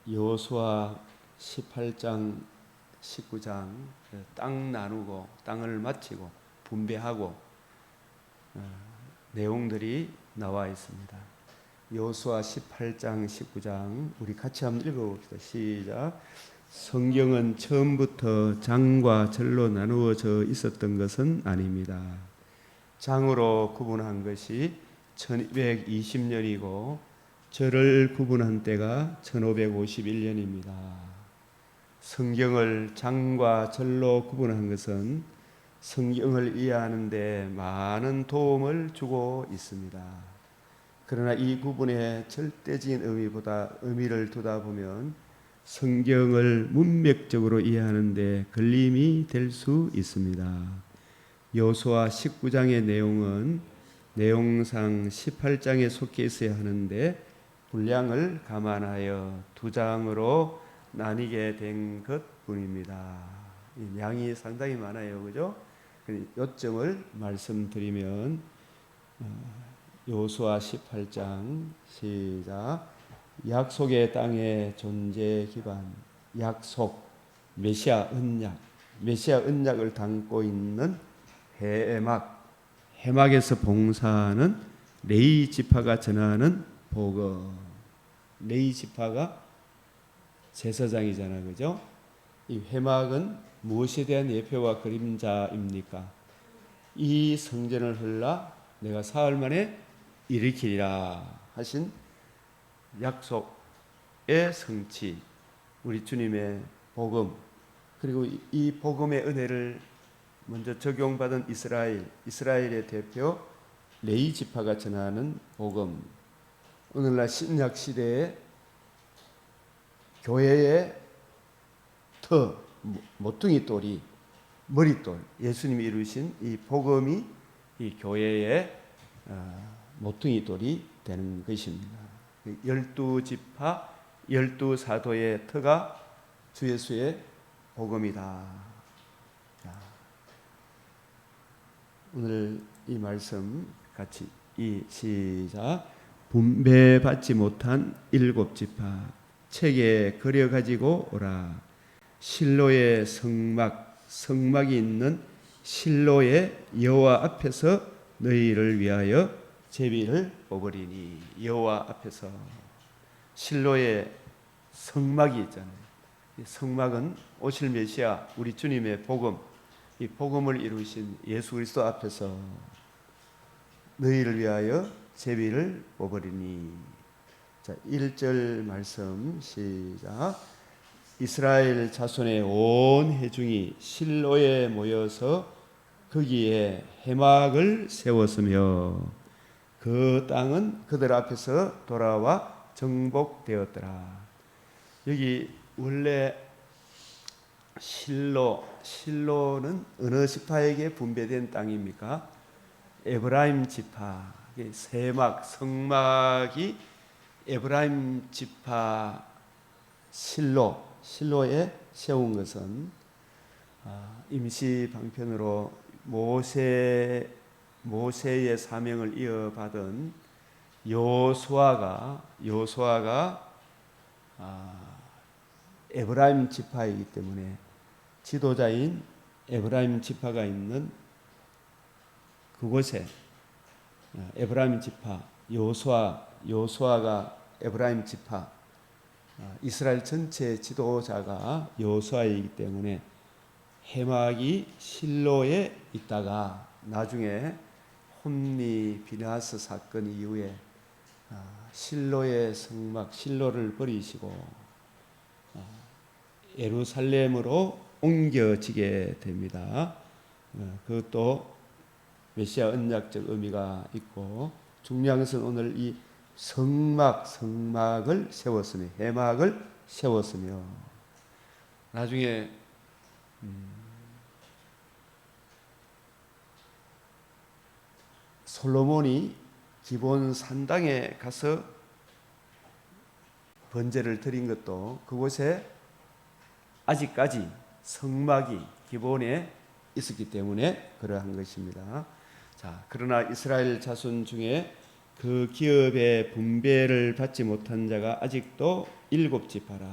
여호수아 18장 19장 땅 나누고 땅을 마치고 분배하고 내용들이 나와 있습니다. 여호수아 18장 19장 우리 같이 한번 읽어봅시다. 시작. 성경은 처음부터 장과 절로 나누어져 있었던 것은 아닙니다. 장으로 구분한 것이 1220년이고 절을 구분한 때가 1551년입니다. 성경을 장과 절로 구분한 것은 성경을 이해하는 데 많은 도움을 주고 있습니다. 그러나 이 구분의 절대적인 의미를 두다 보면 성경을 문맥적으로 이해하는 데 걸림이 될 수 있습니다. 여호수아 19장의 내용은 내용상 18장에 속해 있어야 하는데 분량을 감안하여 두 장으로 나뉘게 된 것뿐입니다. 양이 상당히 많아요, 그죠? 요점을 말씀드리면 여호수아 18장 시작. 약속의 땅의 존재 기반, 약속, 메시아 언약을 담고 있는 해막에서 봉사하는 레위 지파가 전하는 복음. 레위 지파가 제사장이잖아요, 그죠? 이 회막은 무엇에 대한 예표와 그림자입니까? 이 성전을 헐라 내가 사흘 만에 일으키리라 하신 약속의 성취, 우리 주님의 복음, 그리고 이 복음의 은혜를 먼저 적용받은 이스라엘의 대표 레위 지파가 전하는 복음. 오늘날 신약 시대에 교회의 모퉁이 돌이 머릿돌, 예수님이 이루신 이 복음이 이 교회의 모퉁이 돌이 되는 것입니다. 12지파 12사도의 터가 주 예수의 복음이다. 오늘 이 말씀 같이 시작. 분배받지 못한 7지파 책에 그려 가지고 오라. 실로의 성막이 있는 실로의 여호와 앞에서 너희를 위하여 제비를 뽑으리니. 여호와 앞에서 실로의 성막이 있잖아요. 이 성막은 오실 메시아 우리 주님의 복음, 이 복음을 이루신 예수 그리스도 앞에서 너희를 위하여 제비를 뽑으리니. 자, 1절 말씀 시작. 이스라엘 자손의 온 회중이 실로에 모여서 거기에 회막을 세웠으며 그 땅은 그들 앞에서 돌아와 정복되었더라. 여기 원래 실로는 어느 지파에게 분배된 땅입니까? 에브라임 지파. 성막이 에브라임 지파 실로에 세운 것은 임시 방편으로 모세의 사명을 이어받은 여호수아가 에브라임 지파이기 때문에 지도자인 에브라임 지파가 있는 그곳에 에브라임 지파 여호수아가 에브라임 지파 이스라엘 전체 지도자가 여호수아이기 때문에 회막이 실로에 있다가 나중에 홈리 비나스 사건 이후에 실로의 성막 실로를 버리시고 예루살렘으로 옮겨지게 됩니다. 그것도 메시아 언약적 의미가 있고 중요한 것은 오늘 이 성막을 세웠으며 회막을 세웠으며 나중에 솔로몬이 기본 산당에 가서 번제를 드린 것도 그곳에 아직까지 성막이 기본에 있었기 때문에 그러한 것입니다. 자, 그러나 이스라엘 자손 중에 그 기업의 분배를 받지 못한 자가 아직도 일곱 지파라.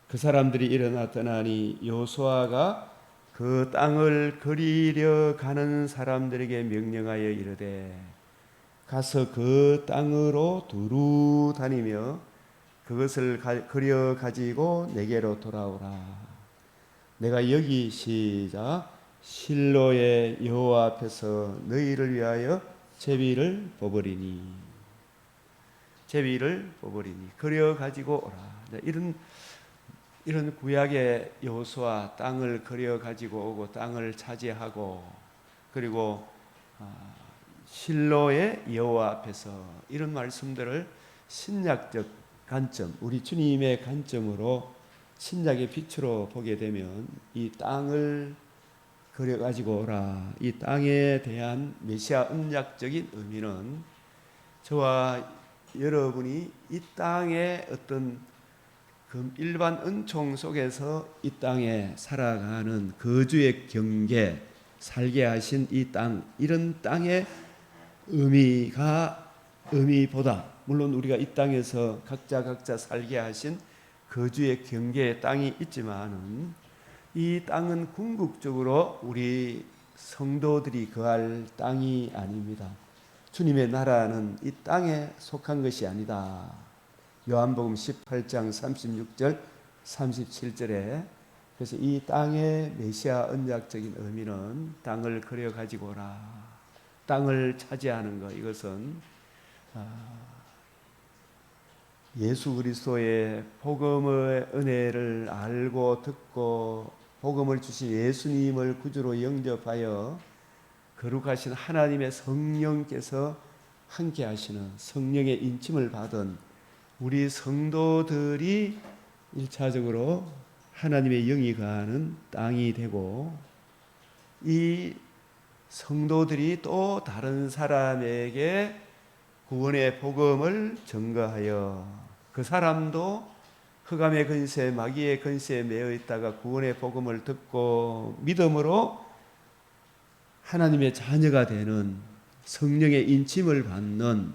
그 사람들이 일어나 떠나니 여호수아가 그 땅을 그리려 가는 사람들에게 명령하여 이르되 가서 그 땅으로 두루 다니며 그것을 그려 가지고 내게로 돌아오라. 내가 여기 시작 실로의 여호와 앞에서 너희를 위하여 제비를 뽑으리니 그려 가지고 오라. 이런 구약의 여호수아 땅을 그려 가지고 오고 땅을 차지하고 그리고 실로의 여호와 앞에서 이런 말씀들을 신약적 관점, 우리 주님의 관점으로 신약의 빛으로 보게 되면 이 땅을 그려 가지고 오라. 이 땅에 대한 메시아 언약적인 의미는 저와 여러분이 이 땅의 어떤 일반 은총 속에서 이 땅에 살아가는 거주의 경계, 살게 하신 이 땅, 이런 땅의 의미보다 물론 우리가 이 땅에서 각자 살게 하신 거주의 경계의 땅이 있지만은 이 땅은 궁극적으로 우리 성도들이 거할 땅이 아닙니다. 주님의 나라는 이 땅에 속한 것이 아니다. 요한복음 18장 36절 37절에 그래서 이 땅의 메시아 언약적인 의미는 땅을 그려 가지고 오라. 땅을 차지하는 것, 이것은 예수 그리스도의 복음의 은혜를 알고 듣고 복음을 주신 예수님을 구주로 영접하여 거룩하신 하나님의 성령께서 함께 하시는 성령의 인침을 받은 우리 성도들이 1차적으로 하나님의 영이 거하는 땅이 되고 이 성도들이 또 다른 사람에게 구원의 복음을 전가하여 그 사람도 흑암의 근세, 마귀의 근세에 매여 있다가 구원의 복음을 듣고 믿음으로 하나님의 자녀가 되는 성령의 인침을 받는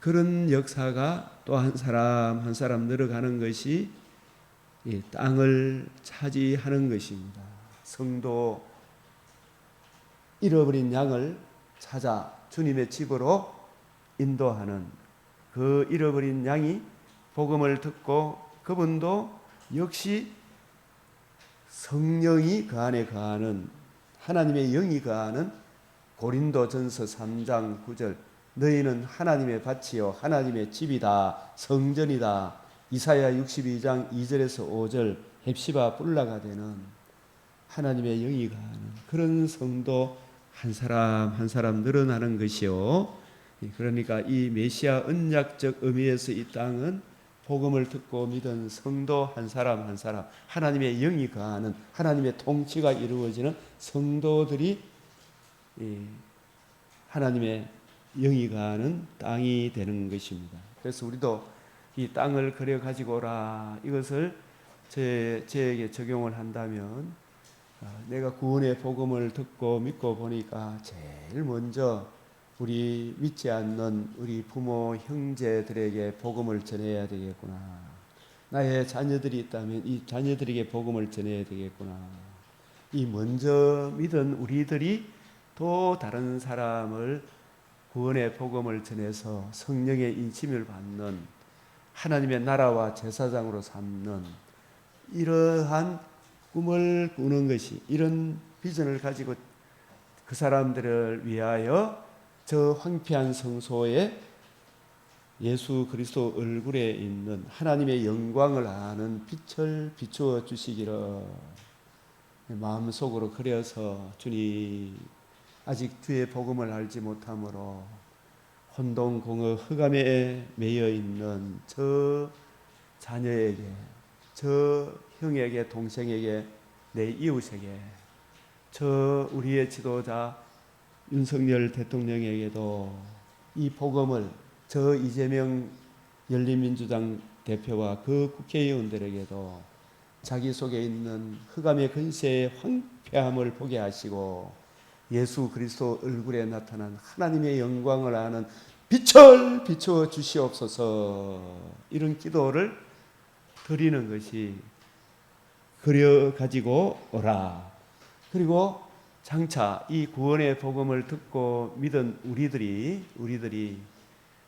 그런 역사가 또 한 사람 한 사람 늘어가는 것이 이 땅을 차지하는 것입니다. 성도 잃어버린 양을 찾아 주님의 집으로 인도하는 그 잃어버린 양이 복음을 듣고 그분도 역시 성령이 그 안에 거하는 하나님의 영이 거하는 고린도전서 3장 9절 너희는 하나님의 밭이요 하나님의 집이다 성전이다 이사야 62장 2절에서 5절 헵시바 뿔라가 되는 하나님의 영이 거하는 그런 성도 한 사람 한 사람 늘어나는 것이요. 그러니까 이 메시아 언약적 의미에서 이 땅은 복음을 듣고 믿은 성도 한 사람 한 사람 하나님의 영이 거하는 하나님의 통치가 이루어지는 성도들이 하나님의 영이 거하는 땅이 되는 것입니다. 그래서 우리도 이 땅을 그려 가지고 오라 이것을 저에게 적용을 한다면 내가 구원의 복음을 듣고 믿고 보니까 제일 먼저 우리 믿지 않는 우리 부모 형제들에게 복음을 전해야 되겠구나. 나의 자녀들이 있다면 이 자녀들에게 복음을 전해야 되겠구나. 이 먼저 믿은 우리들이 또 다른 사람을 구원의 복음을 전해서 성령의 인침을 받는 하나님의 나라와 제사장으로 삼는 이러한 꿈을 꾸는 것이 이런 비전을 가지고 그 사람들을 위하여 저 황폐한 성소에 예수 그리스도 얼굴에 있는 하나님의 영광을 아는 빛을 비추어 주시기를 마음속으로 그려서 주님 아직 주의 복음을 알지 못함으로 혼동공허 흑암에 매여 있는 저 자녀에게 저 형에게 동생에게 내 이웃에게 저 우리의 지도자 윤석열 대통령에게도 이 복음을 저 이재명 열린민주당 대표와 그 국회의원들에게도 자기 속에 있는 흑암의 근세의 황폐함을 보게 하시고 예수 그리스도 얼굴에 나타난 하나님의 영광을 아는 빛을 비추어 주시옵소서. 이런 기도를 드리는 것이 그려 가지고 오라. 그리고 장차 이 구원의 복음을 듣고 믿은 우리들이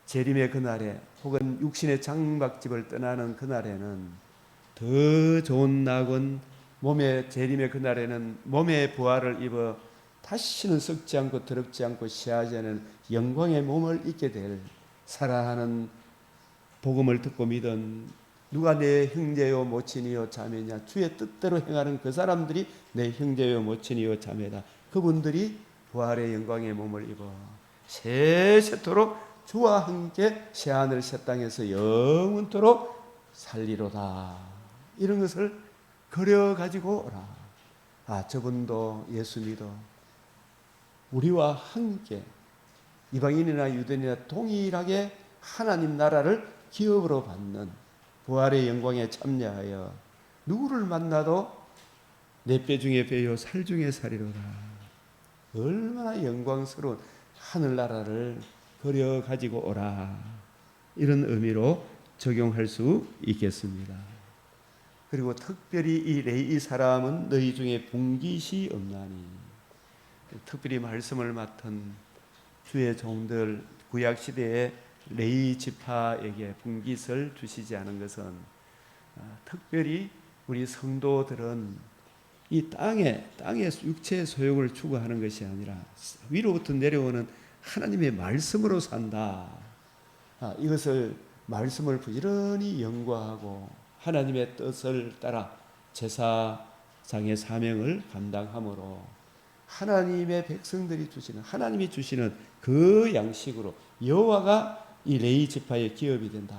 재림의 그날에 혹은 육신의 장막집을 떠나는 그날에는 더 좋은 낙은 몸의 재림의 그날에는 몸의 부활을 입어 다시는 썩지 않고 더럽지 않고 시하지 않은 영광의 몸을 입게 될 살아가는 복음을 듣고 믿은 누가 내 형제요 모친이요 자매냐 주의 뜻대로 행하는 그 사람들이 내 형제요 모친이요 자매다. 그분들이 부활의 영광의 몸을 입어 세세토록 주와 함께 새하늘 새 땅에서 영원토록 살리로다. 이런 것을 그려가지고 오라. 저분도 예수 믿어 우리와 함께 이방인이나 유대인이나 동일하게 하나님 나라를 기업으로 받는 부활의 영광에 참여하여 누구를 만나도 내 뼈 중에 뼈요 살 중에 살이로다. 얼마나 영광스러운 하늘나라를 그려 가지고 오라. 이런 의미로 적용할 수 있겠습니다. 그리고 특별히 이 레위 사람은 너희 중에 분깃이 없나니. 특별히 말씀을 맡은 주의 종들 구약 시대에 레위 지파에게 분깃을 주시지 않은 것은 특별히 우리 성도들은 이 땅의 육체의 소욕을 추구하는 것이 아니라 위로부터 내려오는 하나님의 말씀으로 산다. 이것을 말씀을 부지런히 연구하고 하나님의 뜻을 따라 제사장의 사명을 감당함으로 하나님의 백성들이 주시는 하나님이 주시는 그 양식으로 여호와가 이 레위 지파의 기업이 된다.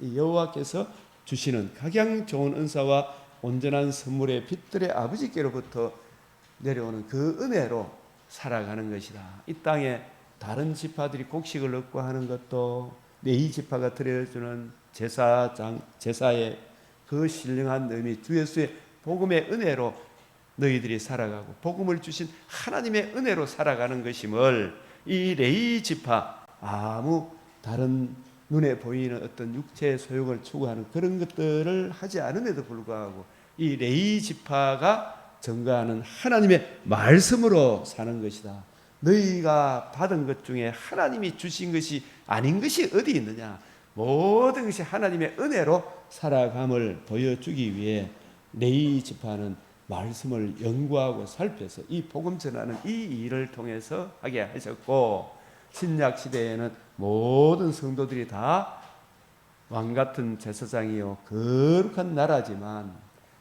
여호와께서 주시는 각양 좋은 은사와 온전한 선물의 빛들의 아버지께로부터 내려오는 그 은혜로 살아가는 것이다. 이 땅에 다른 지파들이 곡식을 얻고 하는 것도 레위 지파가 드려주는 제사의 그 신령한 의미, 주 예수의 복음의 은혜로 너희들이 살아가고 복음을 주신 하나님의 은혜로 살아가는 것임을 이 레위 지파 아무 다른 눈에 보이는 어떤 육체의 소욕을 추구하는 그런 것들을 하지 않음에도 불구하고 이 레위 지파가 전가하는 하나님의 말씀으로 사는 것이다. 너희가 받은 것 중에 하나님이 주신 것이 아닌 것이 어디 있느냐. 모든 것이 하나님의 은혜로 살아감을 보여주기 위해 레위 지파는 말씀을 연구하고 살펴서 이 복음 전하는 이 일을 통해서 하게 하셨고, 신약 시대에는 모든 성도들이 다 왕같은 제사장이요 거룩한 나라지만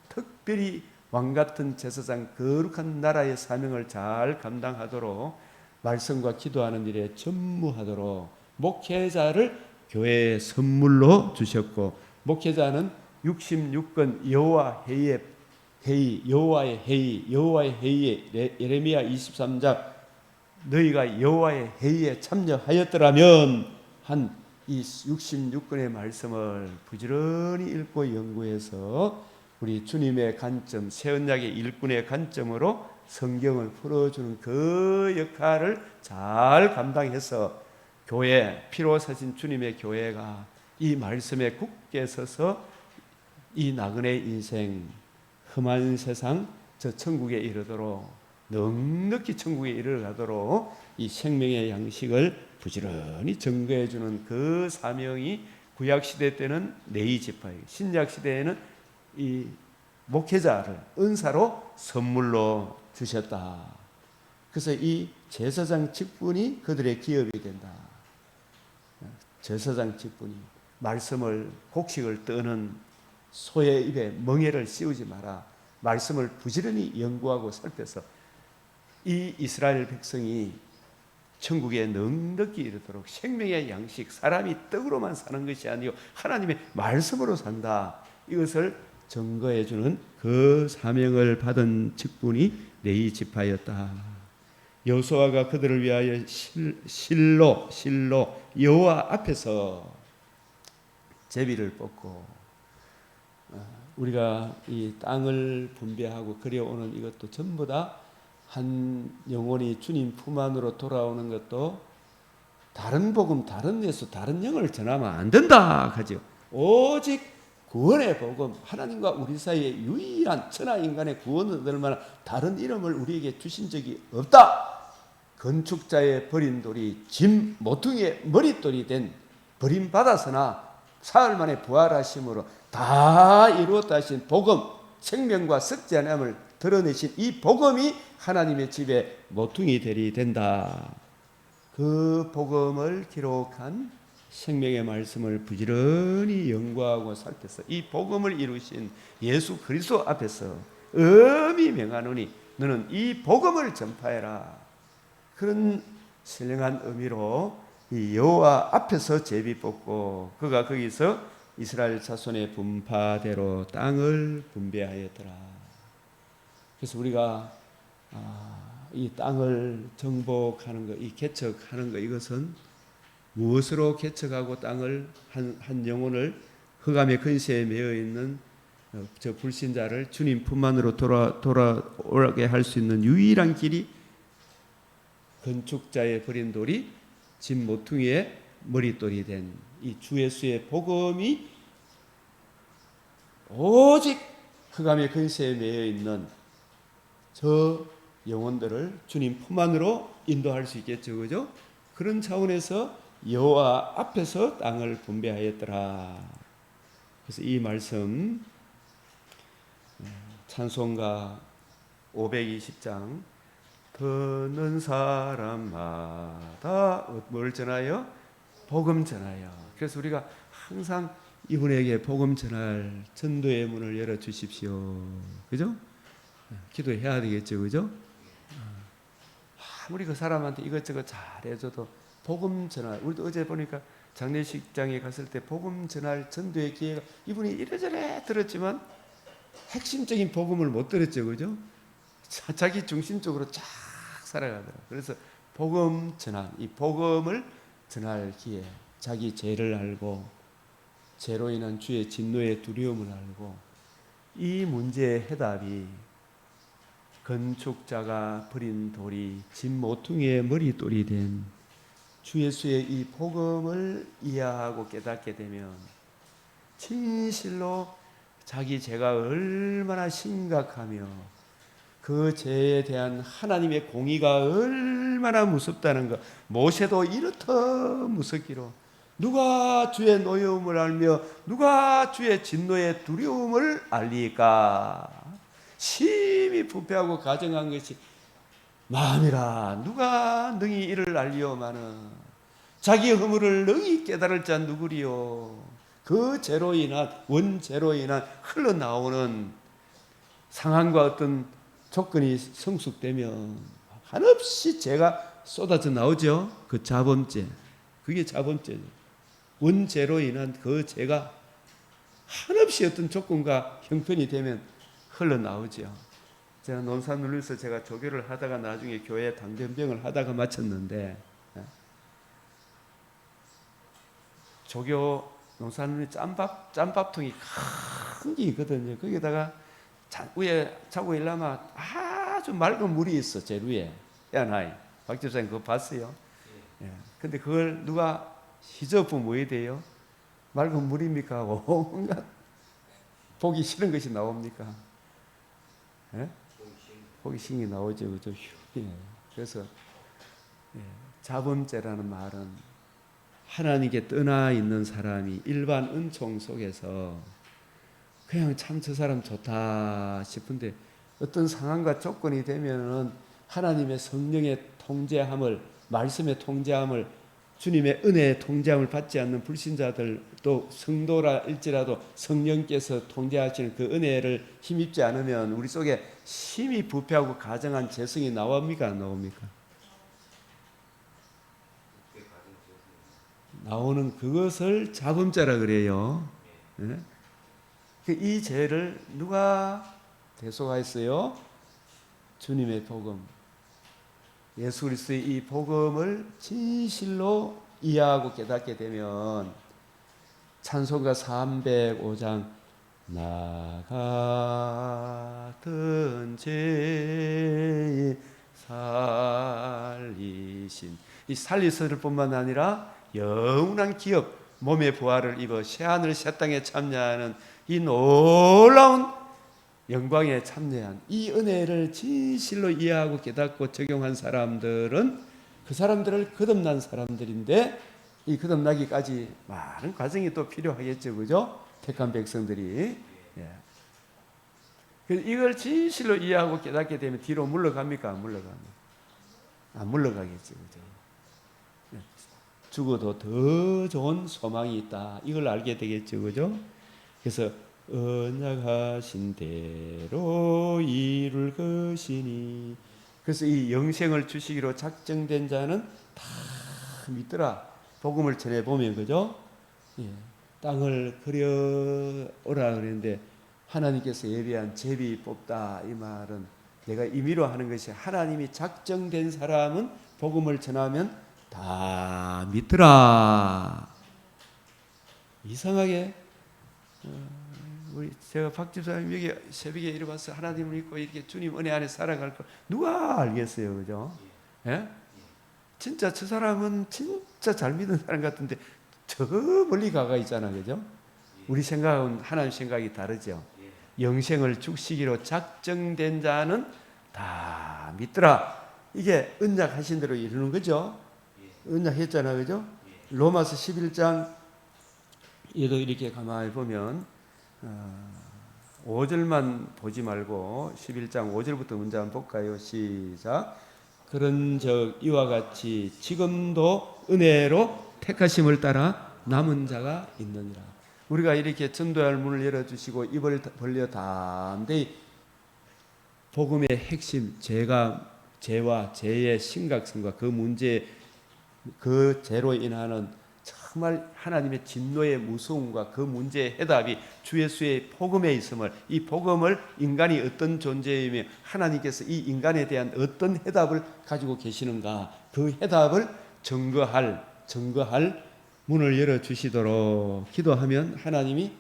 특별히 왕같은 제사장 거룩한 나라의 사명을 잘 감당하도록 말씀과 기도하는 일에 전무하도록 목회자를 교회에 선물로 주셨고, 목회자는 66권 여호와의 회의에 예레미야 23장 너희가 여호와의 회의에 참여하였더라면 한 이 66권의 말씀을 부지런히 읽고 연구해서 우리 주님의 관점, 새 언약의 일꾼의 관점으로 성경을 풀어주는 그 역할을 잘 감당해서 교회, 피로 사신 주님의 교회가 이 말씀에 굳게 서서 이 나그네 인생, 험한 세상, 저 천국에 이르도록 넉넉히 천국에 이르가도록 이 생명의 양식을 부지런히 증거해 주는 그 사명이 구약시대 때는 레위 지파에게, 신약시대에는 이 목회자를 은사로 선물로 주셨다. 그래서 이 제사장 직분이 그들의 기업이 된다. 제사장 직분이 말씀을 곡식을 떠는 소의 입에 멍에를 씌우지 마라. 말씀을 부지런히 연구하고 살펴서 이 이스라엘 백성이 천국에 넉넉히 이르도록 생명의 양식, 사람이 떡으로만 사는 것이 아니요 하나님의 말씀으로 산다. 이것을 증거해 주는 그 사명을 받은 직분이 레위 지파였다. 여호수아가 그들을 위하여 실로 여호와 앞에서 제비를 뽑고, 우리가 이 땅을 분배하고 그려오는 이것도 전부 다 한 영혼이 주님 품 안으로 돌아오는 것도 다른 복음, 다른 예수, 다른 영을 전하면 안 된다 하죠. 오직 구원의 복음, 하나님과 우리 사이의 유일한 천하 인간의 구원을 얻을 만한 다른 이름을 우리에게 주신 적이 없다. 건축자의 버린 돌이 짐 모퉁이의 머릿돌이 된 버림받아서나 사흘 만에 부활하심으로 다 이루었다 하신 복음, 생명과 썩지 않음을 드러내신 이 복음이 하나님의 집에 모퉁이 대리 된다. 그 복음을 기록한 생명의 말씀을 부지런히 연구하고 살펴서 이 복음을 이루신 예수 그리스도 앞에서 엄히 명하노니 너는 이 복음을 전파해라. 그런 신령한 의미로 이 여호와 앞에서 제비 뽑고 그가 거기서 이스라엘 자손의 분파대로 땅을 분배하였더라. 그래서 우리가 이 땅을 정복하는 것, 이 개척하는 것, 이것은 무엇으로 개척하고 땅을 한 영혼을 흑암의 근세에 매여 있는 저 불신자를 주님 품 안으로 돌아오게 할 수 있는 유일한 길이 건축자의 버린 돌이 짐 모퉁이의 머릿돌이 된 이 주 예수의 복음이 오직 흑암의 근세에 매여 있는 저 영혼들을 주님 품 안으로 인도할 수 있겠죠, 그죠? 그런 차원에서 여호와 앞에서 땅을 분배하였더라. 그래서 이 말씀 찬송가 520장 듣는 사람마다 뭘 전하여? 복음 전하여. 그래서 우리가 항상 이분에게 복음 전할 전도의 문을 열어 주십시오. 그죠? 기도해야 되겠죠, 그죠? 아무리 그 사람한테 이것저것 잘해줘도 복음 전할, 우리도 어제 보니까 장례식장에 갔을 때 복음 전할 전도의 기회가 이분이 이래저래 들었지만 핵심적인 복음을 못 들었죠, 그죠? 자기 중심적으로 쫙 살아가더라. 그래서 복음 전할, 이 복음을 전할 기회, 자기 죄를 알고 죄로 인한 주의 진노의 두려움을 알고 이 문제의 해답이 건축자가 버린 돌이 짐 모퉁이의 머릿돌이 된 주 예수의 이 복음을 이해하고 깨닫게 되면 진실로 자기 죄가 얼마나 심각하며 그 죄에 대한 하나님의 공의가 얼마나 무섭다는 것, 모세도 이렇듯 무섭기로 누가 주의 노여움을 알며 누가 주의 진노의 두려움을 알리까? 심히 부패하고 가정한 것이 마음이라 누가 능히 이를 알리오마는 자기 허물을 능히 깨달을 자 누구리요? 그 죄로 인한 원죄로 인한 흘러나오는 상황과 어떤 조건이 성숙되면 한없이 죄가 쏟아져 나오죠. 그 자범죄, 그게 자범죄죠. 원죄로 인한 그 죄가 한없이 어떤 조건과 형편이 되면 흘러나오죠. 제가 논산눌려서 제가 조교를 하다가 나중에 교회 당전병을 하다가 마쳤는데 조교 논산눌리 짬밥통이 큰 게 있거든요. 거기다가 위에 자고 일어나면 아주 맑은 물이 있어. 제 위에 해안하이. 박 집사님 그거 봤어요? 예. 근데 그걸 누가 희접부 뭐에 돼요? 맑은 물입니까? 온갖 보기 싫은 것이 나옵니까? 예? 호기심이 나오죠, 그죠? 예. 그래서 자범죄라는 말은 하나님께 떠나 있는 사람이 일반 은총 속에서 그냥 참 저 사람 좋다 싶은데 어떤 상황과 조건이 되면은 하나님의 성령의 통제함을, 말씀의 통제함을, 주님의 은혜의 통제함을 받지 않는 불신자들, 또 성도라일지라도 성령께서 통제하시는 그 은혜를 힘입지 않으면 우리 속에 심히 부패하고 가정한 죄성이 나옵니까? 안 나옵니까? 나오는 그것을 자범죄라 그래요. 네? 이 죄를 누가 대속하였어요? 주님의 복음. 예수 그리스도의 이 복음을 진실로 이해하고 깨닫게 되면 찬송가 305장 나 같은 죄인 살리신 이 살리스를 뿐만 아니라 영원한 기업, 몸의 부활을 입어 새하늘 새 땅에 참여하는 이 놀라운 영광에 참여한 이 은혜를 진실로 이해하고 깨닫고 적용한 사람들은 그 사람들을 거듭난 사람들인데, 이 거듭나기까지 많은 과정이 또 필요하겠죠, 그죠? 택한 백성들이. 예. 이걸 진실로 이해하고 깨닫게 되면 뒤로 물러갑니까? 안 물러갑니까? 안 물러가겠죠, 그죠? 예. 죽어도 더 좋은 소망이 있다, 이걸 알게 되겠죠, 그죠? 그래서 언약하신 대로 이룰 것이니, 그래서 이 영생을 주시기로 작정된 자는 다 믿더라. 복음을 전해보면, 그죠? 예. 땅을 그려오라 그랬는데 하나님께서 예비한 제비 뽑다, 이 말은 내가 임의로 하는 것이, 하나님이 작정된 사람은 복음을 전하면 다 믿더라. 이상하게 우리 제가 박 집사님 여기 새벽에 이리 와서 하나님을 믿고 이렇게 주님 은혜 안에 살아갈 거 누가 알겠어요, 그죠? 예? 진짜 저 사람은 진짜 잘 믿는 사람 같은데 저 멀리 가가 있잖아, 그죠? 우리 생각은 하나님 생각이 다르죠. 영생을 죽시기로 작정된 자는 다 믿더라. 이게 언약하신 대로 이루는 거죠. 언약했잖아, 그죠? 로마서 11장 얘도 이렇게 가만히 보면 5절만 보지 말고 11장 5절부터 문제 한번 볼까요? 시작. 그런즉 이와 같이 지금도 은혜로 택하심을 따라 남은 자가 있느니라. 우리가 이렇게 전도할 문을 열어주시고 입을 벌려 담대히 복음의 핵심, 죄와 죄의 심각성과 그 문제, 그 죄로 인하는 정말 하나님의 진노의 무서움과 그 문제의 해답이 주 예수의 복음에 있음을, 이 복음을 인간이 어떤 존재이며 하나님께서 이 인간에 대한 어떤 해답을 가지고 계시는가, 그 해답을 증거할 문을 열어주시도록 기도하면 하나님이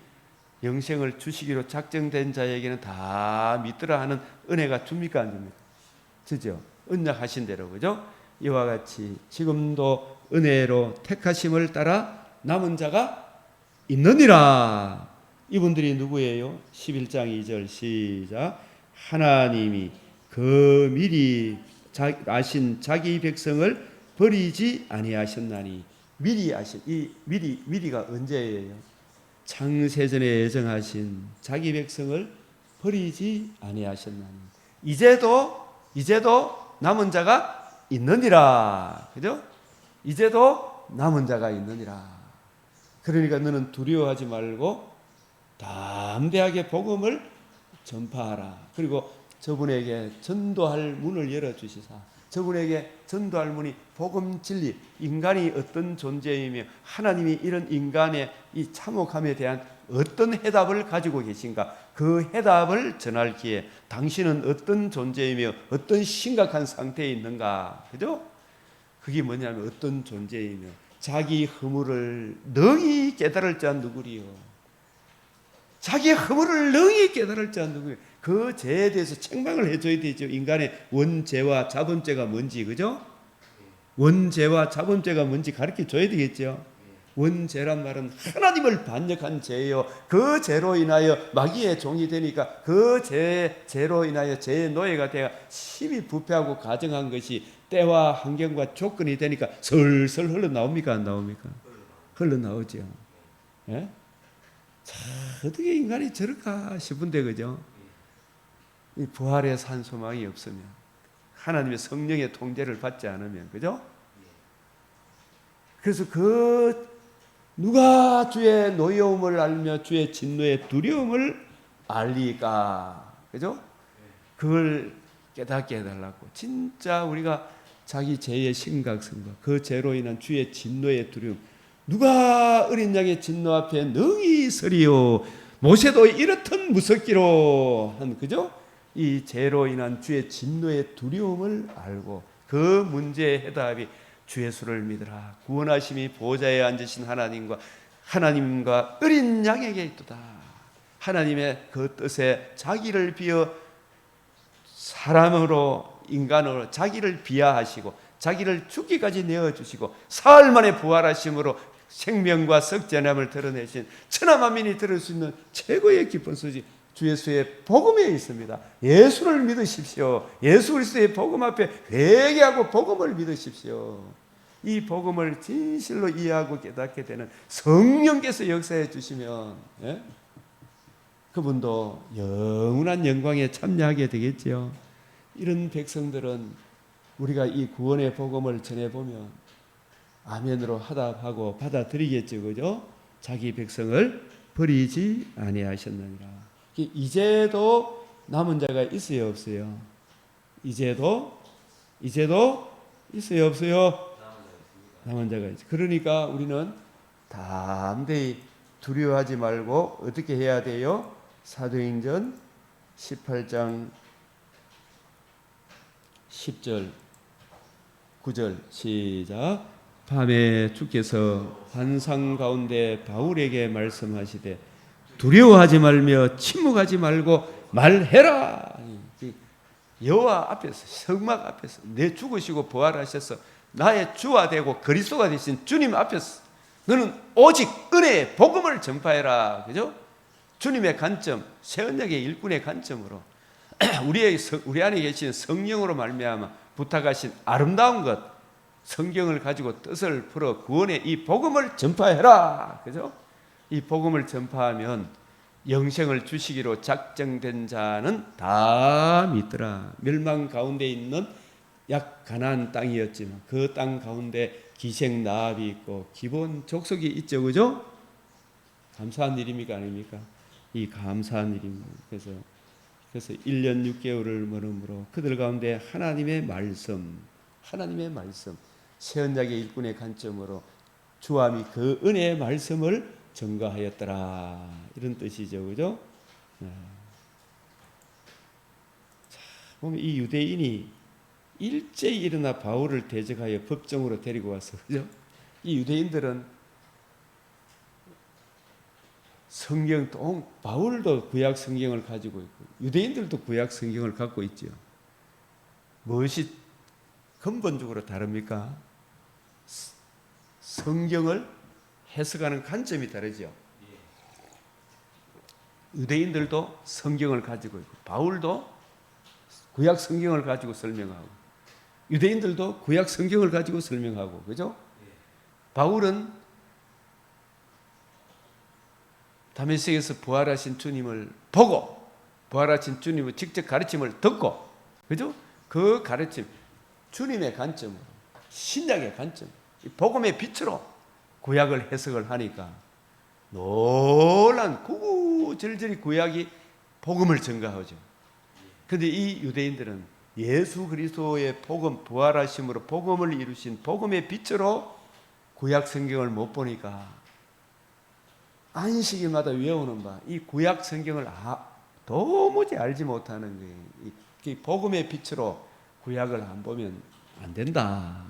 영생을 주시기로 작정된 자에게는 다 믿더라 하는 은혜가 줍니까, 안 줍니까? 주죠. 언약하신 대로, 그죠? 이와 같이 지금도 은혜로 택하심을 따라 남은 자가 있느니라. 이분들이 누구예요? 11장 2절 시작. 하나님이 그 미리 아신 자기 백성을 버리지 아니하셨나니. 미리 아신, 이 미리가 언제예요? 창세전에 예정하신 자기 백성을 버리지 아니하셨나니. 이제도 남은 자가 있느니라. 그죠? 이제도 남은 자가 있느니라. 그러니까 너는 두려워하지 말고 담대하게 복음을 전파하라. 그리고 저분에게 전도할 문을 열어주시사, 저분에게 전도할 문이 복음 진리, 인간이 어떤 존재이며 하나님이 이런 인간의 이 참혹함에 대한 어떤 해답을 가지고 계신가, 그 해답을 전할기에 당신은 어떤 존재이며 어떤 심각한 상태에 있는가, 그죠? 그게 뭐냐면 어떤 존재이며 자기 허물을 능히 깨달을 자 누구리요? 자기 허물을 능히 깨달을 자 누구리요? 그 죄에 대해서 책망을 해줘야 되죠. 인간의 원죄와 자본죄가 뭔지, 그죠? 원죄와 자본죄가 뭔지 가르쳐 줘야 되겠죠. 원죄란 말은 하나님을 반역한 죄요. 그 죄로 인하여 마귀의 종이 되니까 그 죄로 인하여 죄의 노예가 되어 심히 부패하고 가정한 것이 때와 환경과 조건이 되니까 슬슬 흘러나옵니까, 안 나옵니까? 흘러나오죠. 예? 자, 어떻게 인간이 저럴까 싶은데, 그죠? 이 부활의 산 소망이 없으면, 하나님의 성령의 통제를 받지 않으면, 그죠? 그래서 누가 주의 노여움을 알며 주의 진노의 두려움을 알리까, 그죠? 그걸 깨닫게 해달라고. 진짜 우리가 자기 죄의 심각성과 그 죄로 인한 주의 진노의 두려움, 누가 어린 양의 진노 앞에 능히 서리요, 모세도 이렇듯 무섭기로 한, 그죠? 이 죄로 인한 주의 진노의 두려움을 알고 그 문제의 해답이 주 예수를 믿으라, 구원하심이 보좌에 앉으신 하나님과 어린 양에게 있도다. 하나님의 그 뜻에 자기를 비어 사람으로, 인간으로 자기를 비하하시고 자기를 죽기까지 내어주시고 사흘 만에 부활하심으로 생명과 석전함을 드러내신 천하만민이 들을 수 있는 최고의 기쁜 소식, 주 예수의 복음에 있습니다. 예수를 믿으십시오. 예수 그리스도의 복음 앞에 회개하고 복음을 믿으십시오. 이 복음을 진실로 이해하고 깨닫게 되는 성령께서 역사해 주시면 그분도 영원한 영광에 참여하게 되겠지요. 이런 백성들은 우리가 이 구원의 복음을 전해보면 아멘으로 하답하고 받아들이겠죠. 그죠? 자기 백성을 버리지 아니하셨느니라. 이제도 남은 자가 있어요, 없어요? 이제도 있어요, 없어요? 남은 자가 있어요. 그러니까 우리는 담대히 두려워하지 말고 어떻게 해야 돼요? 사도행전 18장 10절 9절 시작. 밤에 주께서 환상 가운데 바울에게 말씀하시되 두려워하지 말며 침묵하지 말고 말해라. 여호와 앞에서, 성막 앞에서 내 죽으시고 부활하셔서 나의 주가 되고 그리스도가 되신 주님 앞에서 너는 오직 은혜의 복음을 전파해라. 그죠? 주님의 관점, 새언약의 일꾼의 관점으로 우리 안에 계신 성령으로 말미암아 부탁하신 아름다운 것, 성경을 가지고 뜻을 풀어 구원의 이 복음을 전파해라. 그죠? 이 복음을 전파하면 영생을 주시기로 작정된 자는 다 믿더라. 멸망 가운데 있는 약 가나안 땅이었지만 그 땅 가운데 기생 나합이 있고 기본 족속이 있죠. 그죠? 감사한 일입니까 아닙니까? 이 감사한 일입니다. 그래서 1년 6개월을 머름으로 그들 가운데 하나님의 말씀 새언약의 일꾼의 관점으로 주함이 그 은혜의 말씀을 전가하였더라. 이런 뜻이죠. 그죠? 자, 보면 이 유대인이 일제히 일어나 바울을 대적하여 법정으로 데리고 왔어. 그죠? 이 유대인들은 성경, 바울도 구약 성경을 가지고 있고 유대인들도 구약 성경을 갖고 있죠. 무엇이 근본적으로 다릅니까? 성경을 해석하는 관점이 다르죠. 유대인들도 성경을 가지고 있고 바울도 구약 성경을 가지고 설명하고 유대인들도 구약 성경을 가지고 설명하고, 그죠? 바울은 다메섹에서 부활하신 주님을 보고 부활하신 주님의 직접 가르침을 듣고, 그죠? 그 가르침, 주님의 관점으로, 신약의 관점, 복음의 빛으로 구약을 해석을 하니까 놀란 구구절절히 구약이 복음을 전가하죠. 그런데 이 유대인들은 예수 그리스도의 복음, 부활하심으로 복음을 이루신 복음의 빛으로 구약 성경을 못 보니까 안식일마다 외우는 바 이 구약 성경을 도무지 알지 못하는 거예요. 이 복음의 빛으로 구약을 안 보면 안 된다.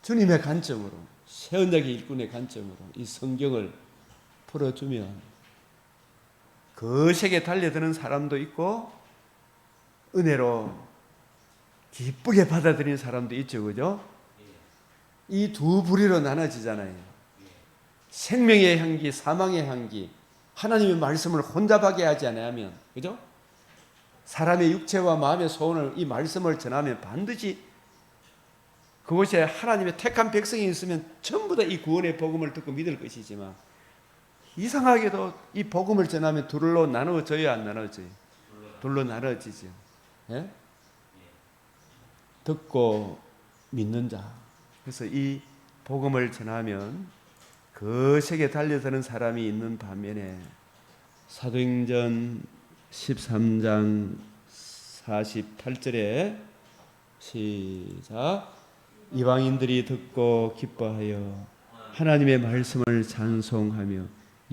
주님의 관점으로, 새언약의 일꾼의 관점으로 이 성경을 풀어주면 거세게 달려드는 사람도 있고 은혜로 기쁘게 받아들이는 사람도 있죠. 그죠? 이 두 부류로 나눠지잖아요. 생명의 향기, 사망의 향기, 하나님의 말씀을 혼잡하게 하지 않으면, 그죠? 사람의 육체와 마음의 소원을 이 말씀을 전하면 반드시 그곳에 하나님의 택한 백성이 있으면 전부 다 이 구원의 복음을 듣고 믿을 것이지만 이상하게도 이 복음을 전하면 둘로 나눠져요, 안 나눠져요? 둘로 나눠지죠. 예? 듣고 믿는 자. 그래서 이 복음을 전하면 거세게 달려드는 사람이 있는 반면에 사도행전 13장 48절에 시작. 이방인들이 듣고 기뻐하여 하나님의 말씀을 찬송하며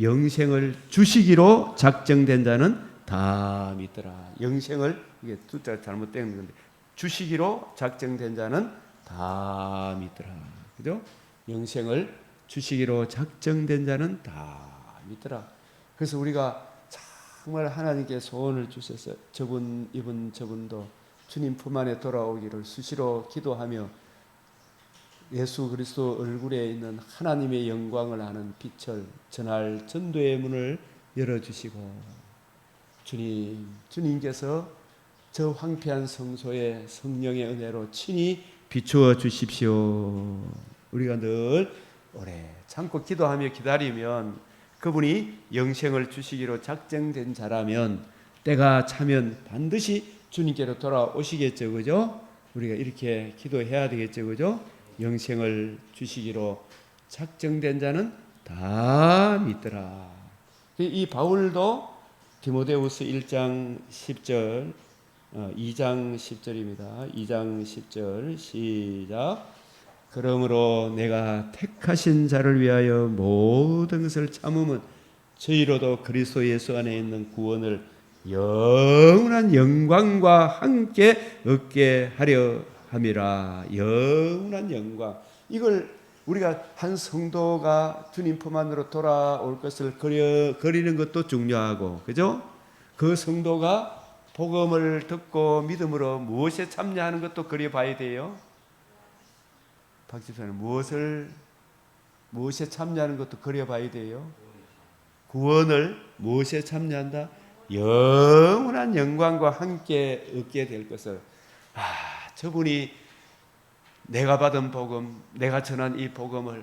영생을 주시기로 작정된 자는 다 믿더라. 영생을, 이게 숫자가 잘못된 건데, 주시기로 작정된 자는 다 믿더라. 그죠? 영생을 주시기로 작정된 자는 다 믿더라. 그래서 우리가 정말 하나님께 소원을 주셔서 저분도 주님 품 안에 돌아오기를 수시로 기도하며 예수 그리스도 얼굴에 있는 하나님의 영광을 아는 빛을 전할 전도의 문을 열어주시고 주님께서 저 황폐한 성소에 성령의 은혜로 친히 비추어 주십시오. 우리가 늘 오래 참고 기도하며 기다리면 그분이 영생을 주시기로 작정된 자라면 때가 차면 반드시 주님께로 돌아오시겠죠. 그죠? 우리가 이렇게 기도해야 되겠죠. 그죠? 영생을 주시기로 작정된 자는 다 믿더라. 이 바울도 디모데후서 1장 10절 2장 10절입니다. 2장 10절 시작. 그러므로 내가 택하신 자를 위하여 모든 것을 참음은 저희로도 그리스도 예수 안에 있는 구원을 영원한 영광과 함께 얻게 하려 함이라. 영원한 영광. 이걸 우리가 한 성도가 주님 품 안으로 돌아올 것을 그리는 것도 중요하고, 그죠? 그 성도가 복음을 듣고 믿음으로 무엇에 참여하는 것도 그려봐야 돼요. 박 집사님, 무엇에 참여하는 것도 그려봐야 돼요. 구원을 무엇에 참여한다? 영원한 영광과 함께 얻게 될 것을. 저분이 내가 받은 복음, 내가 전한 이 복음을,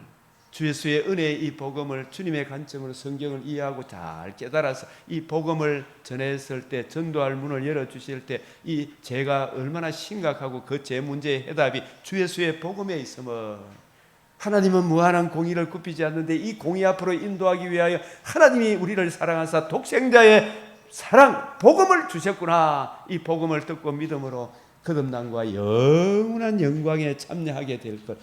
주 예수의 은혜의 이 복음을 주님의 관점으로 성경을 이해하고 잘 깨달아서 이 복음을 전했을 때, 전도할 문을 열어주실 때 이 죄가 얼마나 심각하고 그 죄 문제의 해답이 주 예수의 복음에 있으면, 하나님은 무한한 공의를 굽히지 않는데 이 공의 앞으로 인도하기 위하여 하나님이 우리를 사랑하사 독생자의 사랑, 복음을 주셨구나. 이 복음을 듣고 믿음으로 거듭남과 영원한 영광에 참여하게 될 것.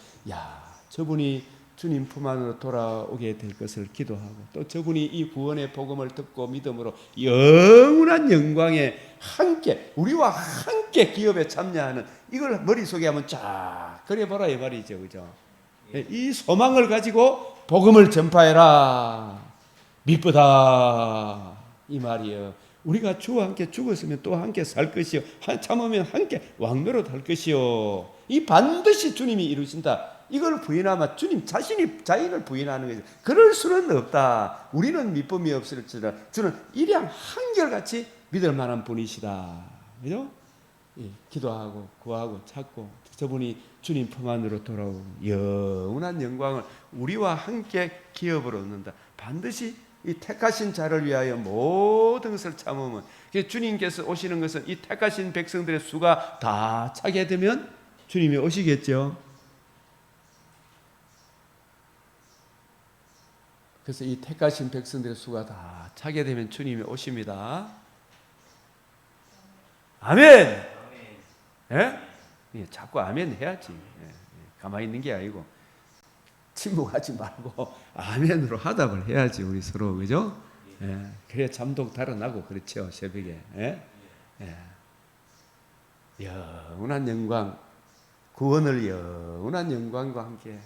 저분이 주님 품 안으로 돌아오게 될 것을 기도하고, 또 저분이 이 구원의 복음을 듣고 믿음으로 영원한 영광에 함께, 우리와 함께 기업에 참여하는, 이걸 머릿속에 한번 쫙 그려보라 이 말이죠. 그죠? 이 소망을 가지고 복음을 전파해라. 미쁘다 이 말이에요. 우리가 주와 함께 죽었으면 또 함께 살 것이요, 참으면 함께 왕노릇 할 것이요. 이 반드시 주님이 이루신다. 이걸 부인하면 주님 자신을 부인하는 거죠. 그럴 수는 없다. 우리는 믿음이 없을지라 주는 일양 한결같이 믿을 만한 분이시다. 그죠? 기도하고 구하고 찾고 저분이 주님 품 안으로 돌아오고 영원한 영광을 우리와 함께 기업을 얻는다. 반드시 이 택하신 자를 위하여 모든 것을 참으면, 주님께서 오시는 것은 이 택하신 백성들의 수가 다 차게 되면 주님이 오시겠죠. 그래서 이 택하신 백성들의 수가 다 차게 되면 주님이 오십니다. 아멘. 예? 자꾸 아멘 해야지. 가만히 있는 게 아니고 침묵하지 말고 아멘으로 화답을 해야지, 우리 서로. 그죠? 그래야 잠도 달아나고 그렇죠, 새벽에. 영원한 영광, 구원을 영원한 영광과 함께.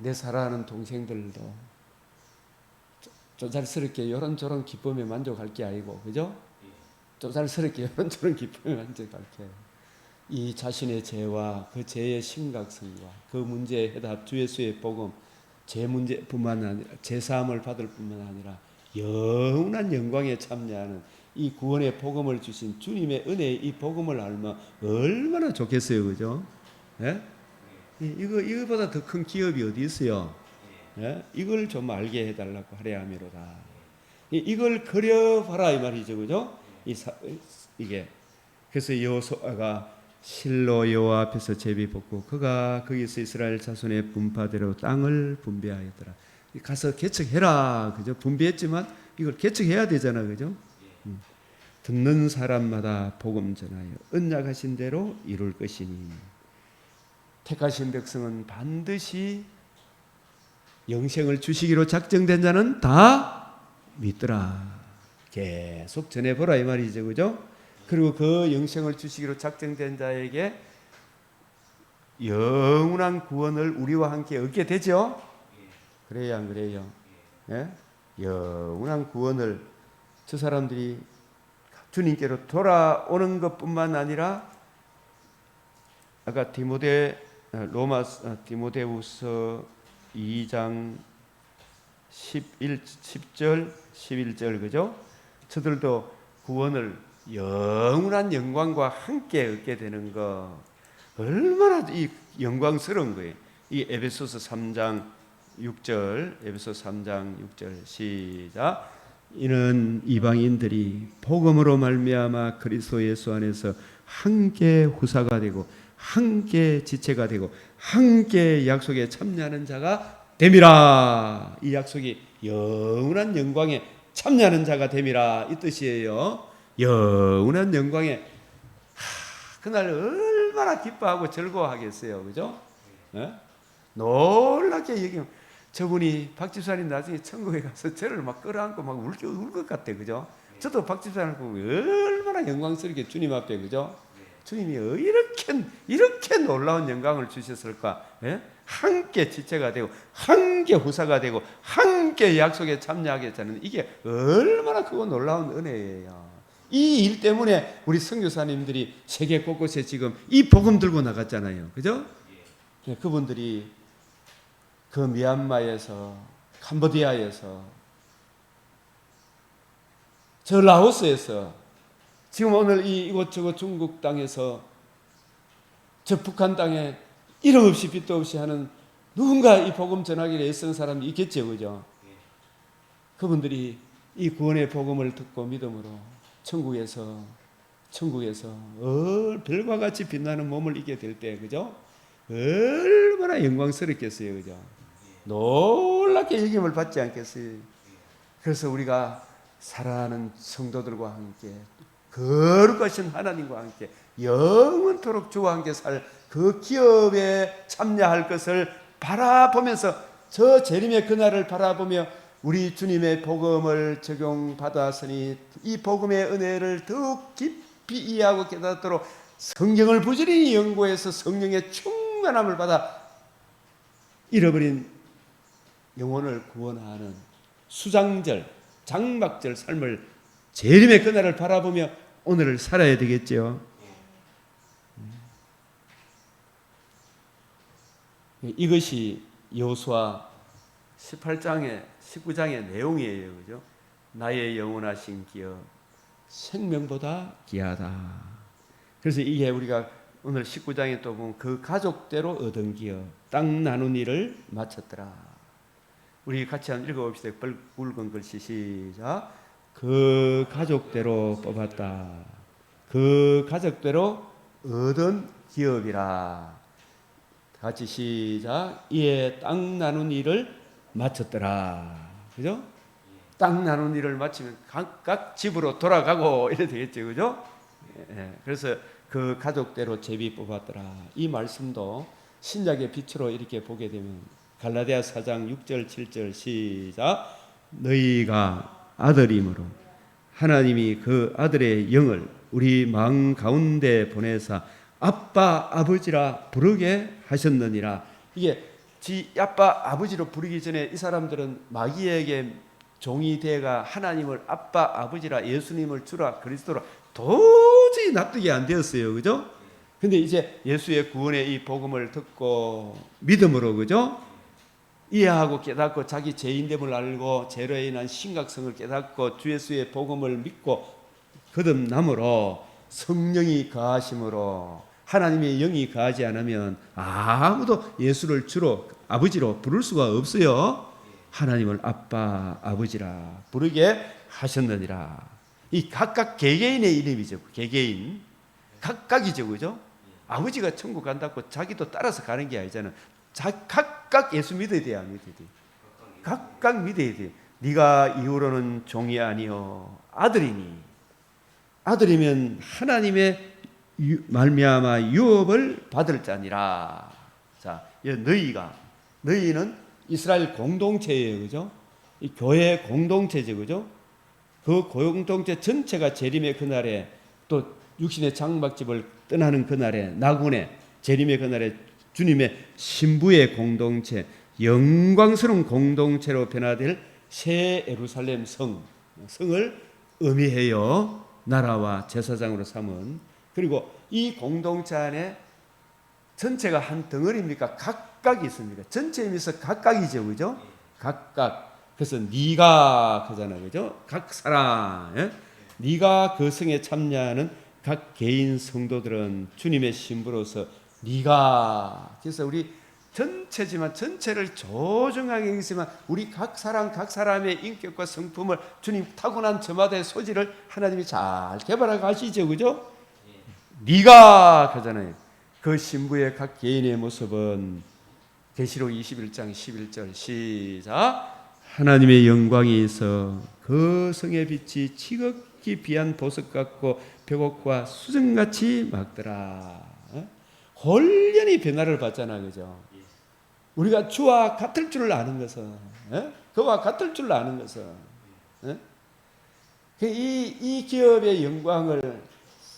내 사랑하는 동생들도 쪼잘스럽게 요런저런 기쁨에 만족할 게 아니고, 그죠? 쪼잘스럽게 요런저런 기쁨에 만족할 게, 이 자신의 죄와 그 죄의 심각성과 그 문제의 해답, 주 예수의 복음, 죄 문제뿐만 아니라 죄 사함을 받을 뿐만 아니라 영원한 영광에 참여하는 이 구원의 복음을 주신 주님의 은혜의 이 복음을 알면 얼마나 좋겠어요, 그죠? 이거보다 더 큰 기업이 어디 있어요? 이걸 좀 알게 해달라고 하려 함이로다. 이걸 그려봐라 이 말이죠, 그죠? 이게 그래서 여호수아가 실로 여호와 앞에서 제비 뽑고 그가 거기서 이스라엘 자손의 분파대로 땅을 분배하였더라. 가서 개척해라, 그죠? 분배했지만 이걸 개척해야 되잖아, 그죠? 듣는 사람마다 복음 전하여 언약하신 대로 이룰 것이니, 택하신 백성은 반드시 영생을 주시기로 작정된 자는 다 믿더라. 계속 전해보라 이 말이죠, 그죠? 그리고 그 영생을 주시기로 작정된 자에게 영원한 구원을 우리와 함께 얻게 되죠. 그래요, 안 그래요? 영원한 구원을 저 사람들이 주님께로 돌아오는 것뿐만 아니라 아까 디모데후서 2장 10절 11절 그죠? 저들도 구원을 영원한 영광과 함께 얻게 되는 거 얼마나 이 영광스러운 거예요. 이 에베소서 3장 6절 에베소서 3장 6절 시작. 이는 이방인들이 복음으로 말미암아 그리스도 예수 안에서 함께 후사가 되고 함께 지체가 되고 함께 약속에 참여하는 자가 됨이라. 이 약속이 영원한 영광에 참여하는 자가 됨이라 이 뜻이에요. 영원한 영광에 그날 얼마나 기뻐하고 즐거워하겠어요, 그죠? 네? 놀랍게 얘기하면 저분이 박 집사님 나중에 천국에 가서 저를 막 끌어안고 막 울 것 같아, 그죠? 저도 박 집사님 보고 얼마나 영광스럽게 주님 앞에, 그죠? 주님이 이렇게 놀라운 영광을 주셨을까? 예? 함께 지체가 되고 함께 후사가 되고 함께 약속에 참여하게 되는 이게 얼마나 크고 놀라운 은혜예요. 이 일 때문에 우리 선교사님들이 세계 곳곳에 지금 이 복음 들고 나갔잖아요, 그죠? 예, 그분들이 그 미얀마에서 캄보디아에서 저 라오스에서 지금 오늘 이곳저곳 중국 땅에서 저 북한 땅에 이름 없이 빛도 없이 하는 누군가 이 복음 전하기를 애쓰는 사람이 있겠죠, 그죠? 그분들이 이 구원의 복음을 듣고 믿음으로 천국에서 별과 같이 빛나는 몸을 입게 될 때, 그죠? 얼마나 영광스럽겠어요, 그죠? 놀랍게 여김을 받지 않겠어요? 그래서 우리가 사랑하는 성도들과 함께 거룩하신 하나님과 함께 영원토록 주와 함께 살 그 기업에 참여할 것을 바라보면서 저 재림의 그날을 바라보며 우리 주님의 복음을 적용받았으니 이 복음의 은혜를 더욱 깊이 이해하고 깨닫도록 성경을 부지런히 연구해서 성령의 충만함을 받아 잃어버린 영혼을 구원하는 수장절, 장막절 삶을 재림의 그날을 바라보며 오늘을 살아야 되겠죠. 이것이 여호수아 19장의 내용이에요, 그죠? 나의 영원하신 기업 생명보다 귀하다. 그래서 이게 우리가 오늘 19장에 또 보면 그 가족대로 얻은 기업 땅 나눈 일을 마쳤더라. 우리 같이 한번 읽어봅시다. 굵은 글씨 시작. 그 가족대로 뽑았다. 그 가족대로 얻은 기업이라. 같이 시작. 이에 땅 나눈 일을 마쳤더라. 그죠? 땅 나눈 일을 마치면 각각 집으로 돌아가고 이래 되겠죠, 그죠? 예, 그래서 그 가족대로 제비 뽑았더라. 이 말씀도 신약의 빛으로 이렇게 보게 되면 갈라디아 4장 6절 7절 시작. 너희가 아들임으로 하나님이 그 아들의 영을 우리 마음 가운데 보내사 아빠 아버지라 부르게 하셨느니라. 이게 아빠 아버지로 부르기 전에 이 사람들은 마귀에게 종이 되가 하나님을 아빠 아버지라 예수님을 주라 그리스도라 도저히 납득이 안 되었어요, 그죠? 근데 이제 예수의 구원의 이 복음을 듣고 믿음으로, 그죠? 이해하고 깨닫고 자기 죄인됨을 알고 죄로 인한 심각성을 깨닫고 주 예수의 복음을 믿고 거듭남으로 성령이 거하심으로 하나님의 영이 거하지 않으면 아무도 예수를 주로 아버지로 부를 수가 없어요. 하나님을 아빠 아버지라 부르게 하셨느니라. 이 각각 개개인의 이름이죠. 개개인 각각이죠, 그죠? 아버지가 천국 간다고 자기도 따라서 가는 게 아니잖아. 각각 예수 믿어야 돼, 안 믿어야 돼? 각각 믿어야 돼. 네가 이후로는 종이 아니요 아들이니. 아들이면 하나님의 말미암아 유업을 받을 자니라. 자, 너희는 이스라엘 공동체예요, 그죠? 이 교회 공동체죠, 그죠? 그 공동체 전체가 재림의 그날에 또 육신의 장막집을 떠나는 그날에 나군의 재림의 그날에 주님의 신부의 공동체, 영광스러운 공동체로 변화될 새 예루살렘 성을 의미해요. 나라와 제사장으로 삼은, 그리고 이 공동체 안에 전체가 한 덩어리입니까? 각각이 있습니까? 전체 의미에서 각각이죠, 그죠? 각각. 그래서 네가 하잖아요, 그죠? 각 사람, 예? 네가 그 성에 참여하는 각 개인 성도들은 주님의 신부로서 네가, 그래서 우리 전체지만 전체를 조정하게 하지만 우리 각 사람 각 사람의 인격과 성품을 주님 타고난 저마다의 소질을 하나님이 잘 개발해 가시죠, 그죠? 네가 하잖아요. 그 신부의 각 개인의 모습은 계시록 21장 11절 시작. 하나님의 영광이 있어 그 성의 빛이 지극히 비한 보석 같고 벽옥과 수정같이 막더라. 홀연히 변화를 받잖아, 그죠? 우리가 주와 같을 줄 아는 것은, 그와 같을 줄 아는 것은, 이 기업의 영광을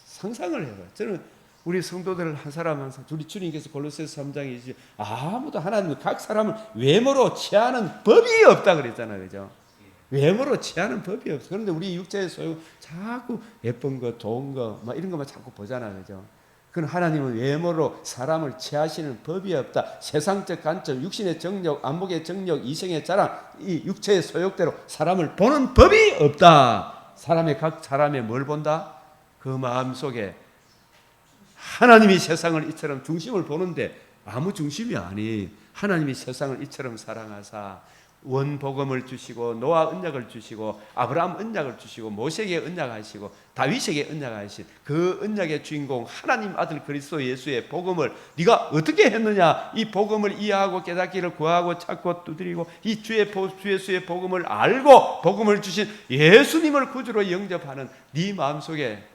상상을 해요. 저는 우리 성도들 한 사람 한 사람, 우리 주님께서 골로새서 3장에 아무도 하나님 각 사람을 외모로 취하는 법이 없다 그랬잖아요, 그죠? 외모로 취하는 법이 없어. 그런데 우리 육체의 소유 자꾸 예쁜 거, 좋은 거, 막 이런 것만 자꾸 보잖아요, 그죠? 그건 하나님은 외모로 사람을 취하시는 법이 없다. 세상적 관점, 육신의 정욕, 안목의 정욕, 이성의 자랑, 이 육체의 소욕대로 사람을 보는 법이 없다. 각 사람의 뭘 본다? 그 마음 속에 하나님이 세상을 이처럼 중심을 보는데 아무 중심이 아니. 하나님이 세상을 이처럼 사랑하사 원복음을 주시고 노아 언약을 주시고 아브라함 언약을 주시고 모세에게 언약하시고 다윗에게 언약하신 그 언약의 주인공 하나님 아들 그리스도 예수의 복음을 네가 어떻게 했느냐? 이 복음을 이해하고 깨닫기를 구하고 찾고 두드리고 이 주 예수의 복음을 알고 복음을 주신 예수님을 구주로 영접하는 네 마음속에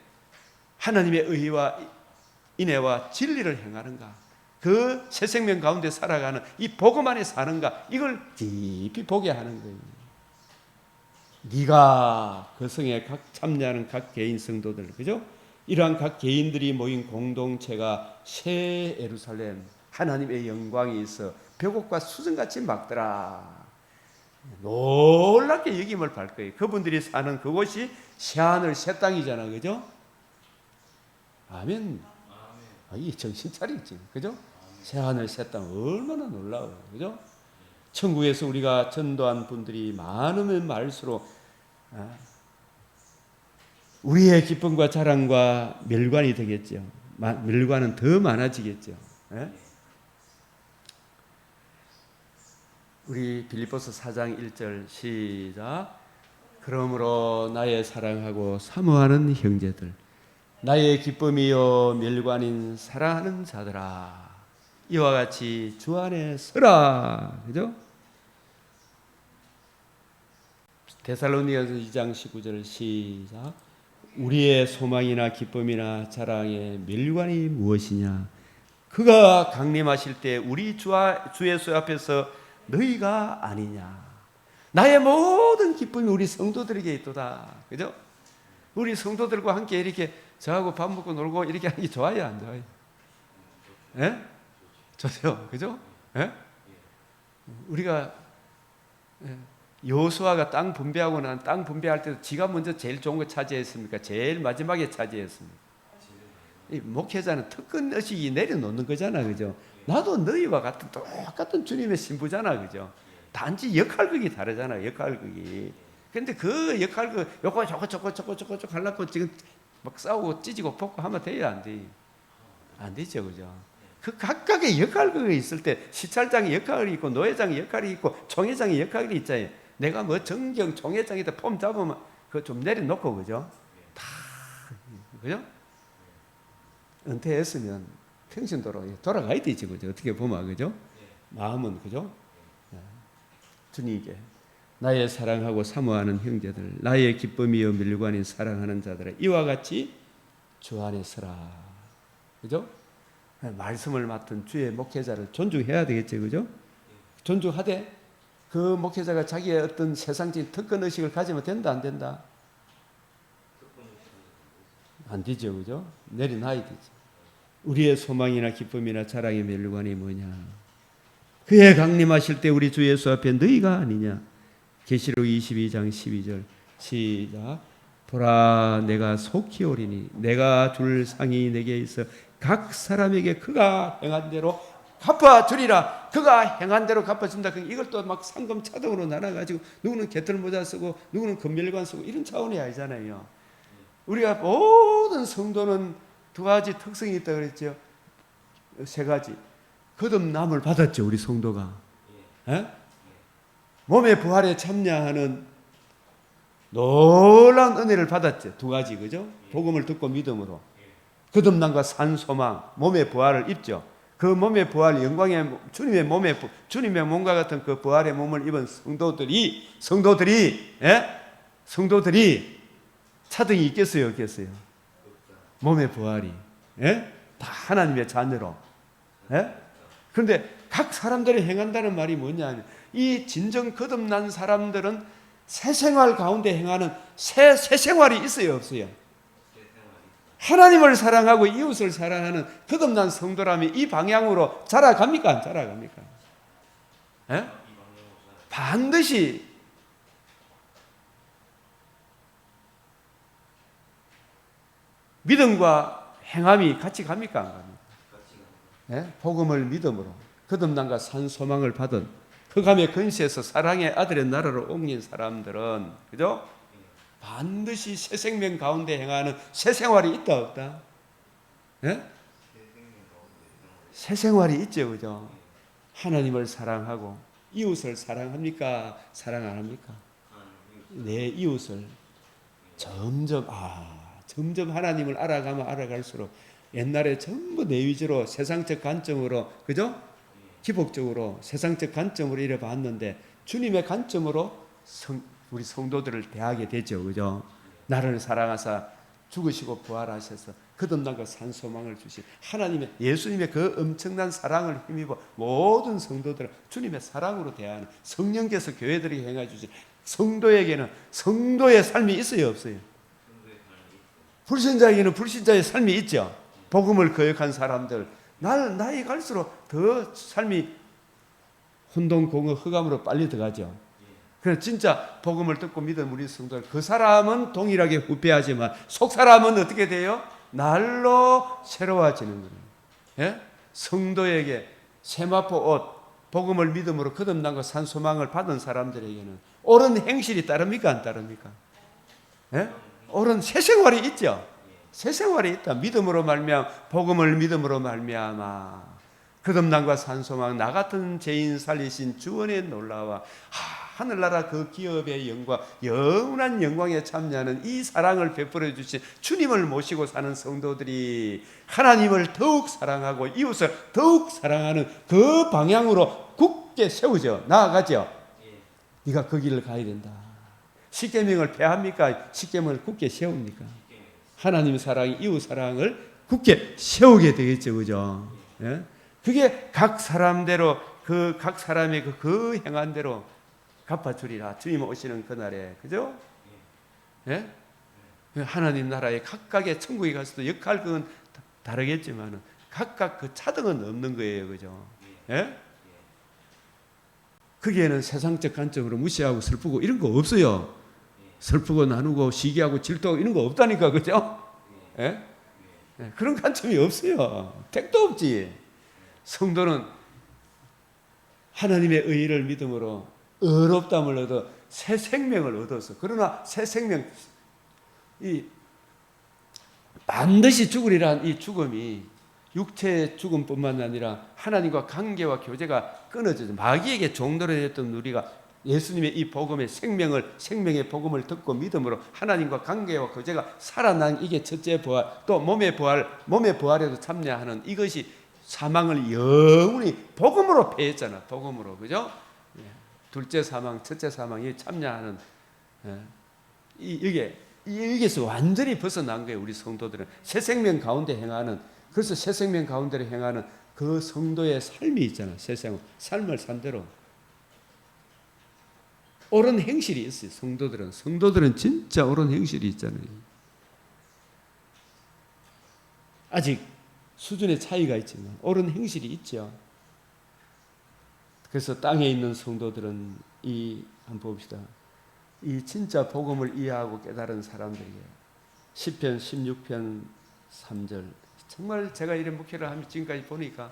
하나님의 의와 인애와 진리를 행하는가? 그 새 생명 가운데 살아가는 이 복음 안에 사는가? 이걸 깊이 보게 하는 거예요. 네가 그 성에 참여하는 각 개인 성도들, 그죠? 이러한 각 개인들이 모인 공동체가 새 예루살렘, 하나님의 영광이 있어 벽옥과 수정같이 막더라. 놀랍게 여김을 받을 거예요. 그분들이 사는 그곳이 새하늘 새 땅이잖아, 그죠? 아멘. 이 정신 차리지, 그죠? 새하늘 새 땅 얼마나 놀라워요, 그죠? 천국에서 우리가 전도한 분들이 많으면 많을수록 우리의 기쁨과 자랑과 멸관이 되겠죠. 멸관은 더 많아지겠죠. 우리 빌립보서 4장 1절 시작. 그러므로 나의 사랑하고 사모하는 형제들, 나의 기쁨이요 멸관인 사랑하는 자들아, 이와 같이 주 안에 서라. 그죠? 데살로니가서 2장 19절 시작. 우리의 소망이나 기쁨이나 자랑의 멸관이 무엇이냐? 그가 강림하실 때 우리 주 예수 앞에서 너희가 아니냐? 나의 모든 기쁨이 우리 성도들에게 있도다. 그죠? 우리 성도들과 함께 이렇게 저하고 밥 먹고 놀고 이렇게 하는 게 좋아요, 안 좋아요? 예? 좋죠, 그죠? 예? 우리가 여호수아가 땅 분배하고 난 땅 분배할 때도 지가 먼저 제일 좋은 거 차지했습니까? 제일 마지막에 차지했습니까? 이 목회자는 특권 의식이 내려놓는 거잖아, 그죠? 나도 너희와 같은 똑같은 주님의 신부잖아, 그죠? 단지 역할극이 다르잖아, 역할극이. 근데 그 역할극 요거 저거 하려고 지금 막 싸우고 찢고 볶고 하면 돼요, 안 돼? 안 되죠, 그죠? 그 각각의 역할극이 있을 때 시찰장의 역할이 있고 노회장의 역할이 있고 총회장의 역할이 있잖아요. 내가 뭐 정경 총회장이다 폼 잡으면 그거 좀 내려놓고, 그죠? 다, 그죠? 은퇴했으면 평신도로 돌아가야 되지, 그죠? 어떻게 보면, 그죠? 마음은, 그죠? 주님께 나의 사랑하고 사모하는 형제들, 나의 기쁨이요 밀관인 사랑하는 자들아, 이와 같이 주 안에 서라. 그죠? 말씀을 맡은 주의 목회자를 존중해야 되겠죠, 그죠? 존중하되 그 목회자가 자기의 어떤 세상적인 특권 의식을 가지면 된다, 안 된다? 안 되죠, 그죠? 내려놔야 되죠. 우리의 소망이나 기쁨이나 자랑의 멸관이 뭐냐? 그의 강림하실 때 우리 주 예수 앞에 너희가 아니냐? 계시록 22장 12절 시작. 보라 내가 속히 오리니 내가 줄 상이 내게 있어 각 사람에게 그가 행한 대로 갚아주리라. 그가 행한 대로 갚아준다. 이걸 또 막 상금 차등으로 나눠가지고 누구는 개털 모자 쓰고 누구는 금멸관 쓰고 이런 차원이 아니잖아요. 우리가 모든 성도는 두 가지 특성이 있다 그랬죠. 세 가지. 거듭남을 받았죠. 우리 성도가. 에? 몸의 부활에 참여하는 놀라운 은혜를 받았죠. 두 가지 그죠? 복음을 듣고 믿음으로. 거듭남과 산 소망, 몸의 부활을 입죠. 그 몸의 부활, 영광의 주님의 몸과 같은 그 부활의 몸을 입은 성도들이 차등이 있겠어요, 없겠어요? 몸의 부활이, 다 하나님의 자녀로. 그런데 각 사람들이 행한다는 말이 뭐냐? 이 진정 거듭난 사람들은 새 생활 가운데 행하는 새 생활이 있어요, 없어요? 하나님을 사랑하고 이웃을 사랑하는 거듭난 성도라면 이 방향으로 자라갑니까? 안 자라갑니까? 반드시 믿음과 행함이 같이 갑니까? 안 갑니까? 복음을 믿음으로 거듭남과 산 소망을 받은 흑암의 근시에서 사랑의 아들의 나라로 옮긴 사람들은 그죠? 반드시 새 생명 가운데 행하는 새 생활이 있다 없다? 새 생활이 있죠, 그죠? 하나님을 사랑하고 이웃을 사랑합니까? 사랑 안 합니까? 내 이웃을 점점 하나님을 알아가면 알아갈수록 옛날에 전부 내 위주로 세상적 관점으로 그죠? 기복적으로 세상적 관점으로 이래 봤는데 주님의 관점으로 우리 성도들을 대하게 되죠. 그죠? 나를 사랑하사 죽으시고 부활하셔서 거듭남과 산 소망을 주신 하나님의 예수님의 그 엄청난 사랑을 힘입어 모든 성도들을 주님의 사랑으로 대하는 성령께서 교회들에게 행해 주신 성도에게는 성도의 삶이 있어요, 없어요? 불신자에게는 불신자의 삶이 있죠. 복음을 거역한 사람들 나이 갈수록 더 삶이 혼돈공허 흑암으로 빨리 들어가죠. 그래서 진짜 복음을 듣고 믿은 우리 성도들 그 사람은 동일하게 후패하지만 속 사람은 어떻게 돼요? 날로 새로워지는 거예요. 성도에게 세마포 옷 복음을 믿음으로 거듭남과 산 소망을 받은 사람들에게는 옳은 행실이 따릅니까? 안 따릅니까? 옳은 새 생활이 있죠. 새 생활이 있다. 믿음으로 말미암아 복음을 믿음으로 말미암아 거듭남과 산 소망 나 같은 죄인 살리신 주원의 놀라와 하늘나라 그 기업의 영광 영원한 영광에 참여하는 이 사랑을 베풀어 주신 주님을 모시고 사는 성도들이 하나님을 더욱 사랑하고 이웃을 더욱 사랑하는 그 방향으로 굳게 세우죠. 나아가죠. 네가 그 길을 가야 된다. 십계명을 폐합니까? 십계명을 굳게 세웁니까? 하나님 사랑, 이웃 사랑을 굳게 세우게 되겠죠, 그죠? 그게 각 사람대로 각 사람의 그 행한 대로 갚아주리라. 주님 오시는 그날에, 그죠? 하나님 나라의 각각의 천국에 가서도 역할 그건 다르겠지만 각각 그 차등은 없는 거예요, 그죠? 거기에는 세상적 관점으로 무시하고 슬프고 이런 거 없어요. 슬프고 나누고 시기하고 질투하고 이런 거 없다니까, 그죠? 그런 관점이 없어요. 택도 없지. 성도는 하나님의 의를 믿음으로 의롭다함을 얻어 새 생명을 얻어서 그러나 새 생명 반드시 죽으리란 이 죽음이 육체의 죽음뿐만 아니라 하나님과 관계와 교제가 끊어져서 마귀에게 종노릇 했던 우리가 예수님의 이 복음의 생명의 복음을 듣고 믿음으로 하나님과 관계와 교제가 살아난 이게 첫째 부활, 또 몸의 부활에도 참여하는 이것이 사망을 영원히 복음으로 패했잖아. 복음으로, 그죠? 둘째 사망, 첫째 사망이 참여하는 여기에서 완전히 벗어난 거예요. 우리 성도들은 새 생명 가운데 행하는, 그래서 새 생명 가운데로 행하는 그 성도의 삶이 있잖아. 새 생명, 삶을 산 대로 옳은 행실이 있어요. 성도들은 진짜 옳은 행실이 있잖아요. 아직 수준의 차이가 있지만 옳은 행실이 있죠. 그래서 땅에 있는 성도들은 한번 봅시다. 이 진짜 복음을 이해하고 깨달은 사람들에게 시편 16편 3절 정말 제가 이런 목회를 하며 지금까지 보니까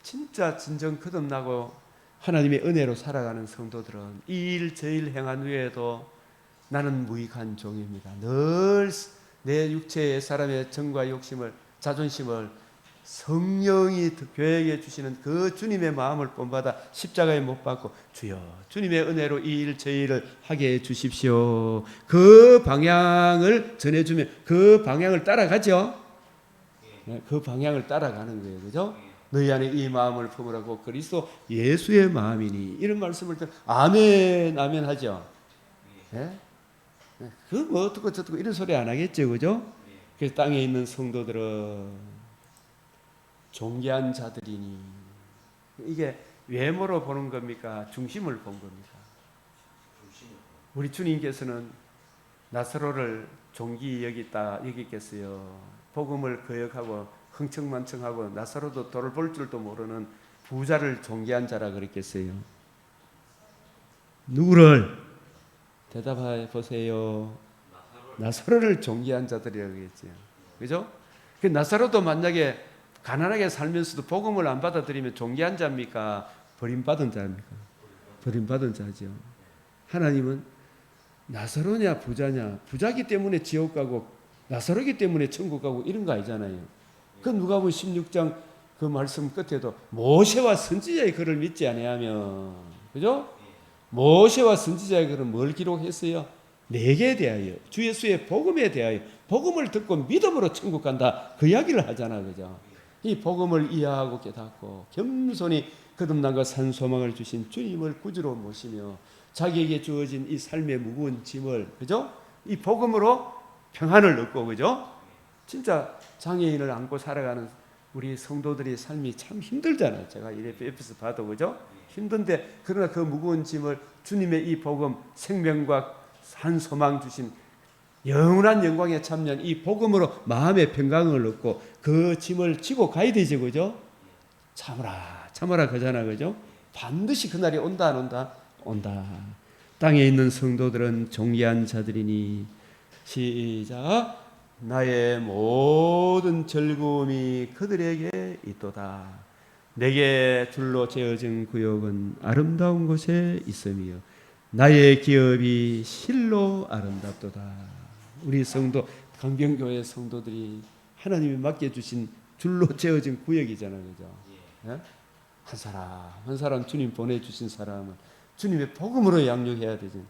진짜 진정 거듭나고 하나님의 은혜로 살아가는 성도들은 이 일 저 일 행한 후에도 나는 무익한 종입니다. 늘 내 육체의 사람의 정과 욕심을 자존심을 성령이 교회에 주시는 그 주님의 마음을 본받아 십자가에 못 박고 주여 주님의 은혜로 이 일 저 일을 하게 해 주십시오. 그 방향을 전해주면 그 방향을 따라가죠. 그 방향을 따라가는 거예요. 그죠? 너희 안에 이 마음을 품으라고 그리스도 예수의 마음이니 이런 말씀을 아멘 아멘 하죠. 예? 그 뭐 어떻고 저떻고 이런 소리 안 하겠죠. 그죠? 그래서 땅에 있는 성도들은 존귀한 자들이니 이게 외모로 보는 겁니까? 중심을 본 겁니까? 우리 주님께서는 나사로를 존귀 여기겠어요. 복음을 거역하고 흥청만청하고 나사로도 돌을 볼 줄도 모르는 부자를 존귀한 자라 그랬겠어요. 누구를? 대답해 보세요. 나사로를 존귀한 자들이라고 했죠. 그죠? 그 나사로도 만약에 가난하게 살면서도 복음을 안 받아들이면 존귀한 자입니까? 버림받은 자입니까? 버림받은 자죠. 하나님은 나사로냐 부자냐, 부자기 때문에 지옥 가고 나사로기 때문에 천국 가고 이런 거 아니잖아요. 그 누가복음 16장 그 말씀 끝에도 모세와 선지자의 글을 믿지 아니하면, 그죠? 모세와 선지자의 글은 뭘 기록했어요? 내게 대하여, 주 예수의 복음에 대하여, 복음을 듣고 믿음으로 천국 간다 그 이야기를 하잖아. 그죠? 이 복음을 이해하고 깨닫고 겸손히 거듭남과 산 소망을 주신 주님을 구주로 모시며 자기에게 주어진 이 삶의 무거운 짐을, 그죠? 이 복음으로 평안을 얻고, 그죠? 진짜 장애인을 안고 살아가는 우리 성도들의 삶이 참 힘들잖아요. 제가 이래 옆에서 봐도, 그죠? 힘든데 그러나 그 무거운 짐을 주님의 이 복음 생명과 산 소망 주신 영원한 영광에 참여한 이 복음으로 마음의 평강을 얻고 그 짐을 지고 가야 되죠. 그죠? 참으라 참으라 그잖아. 그죠? 반드시 그날이 온다 안 온다? 온다. 땅에 있는 성도들은 존귀한 자들이니 시작. 나의 모든 즐거움이 그들에게 있도다. 내게 줄로 재어진 구역은 아름다운 곳에 있으며 나의 기업이 실로 아름답도다. 우리 성도 강병교회 성도들이 하나님이 맡겨주신 줄로 재어진 구역이잖아요. 그죠? 예? 한 사람 한 사람 주님 보내주신 사람은 주님의 복음으로 양육해야 되지.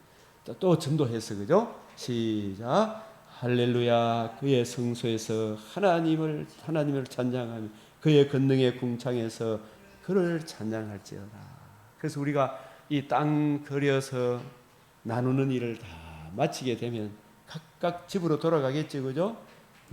또 전도해서, 그죠? 시작. 할렐루야. 그의 성소에서 하나님을 찬양하며 그의 권능의 궁창에서 그를 찬양할지어다. 그래서 우리가 이 땅 거려서 나누는 일을 다 마치게 되면 각각 집으로 돌아가겠죠. 그죠?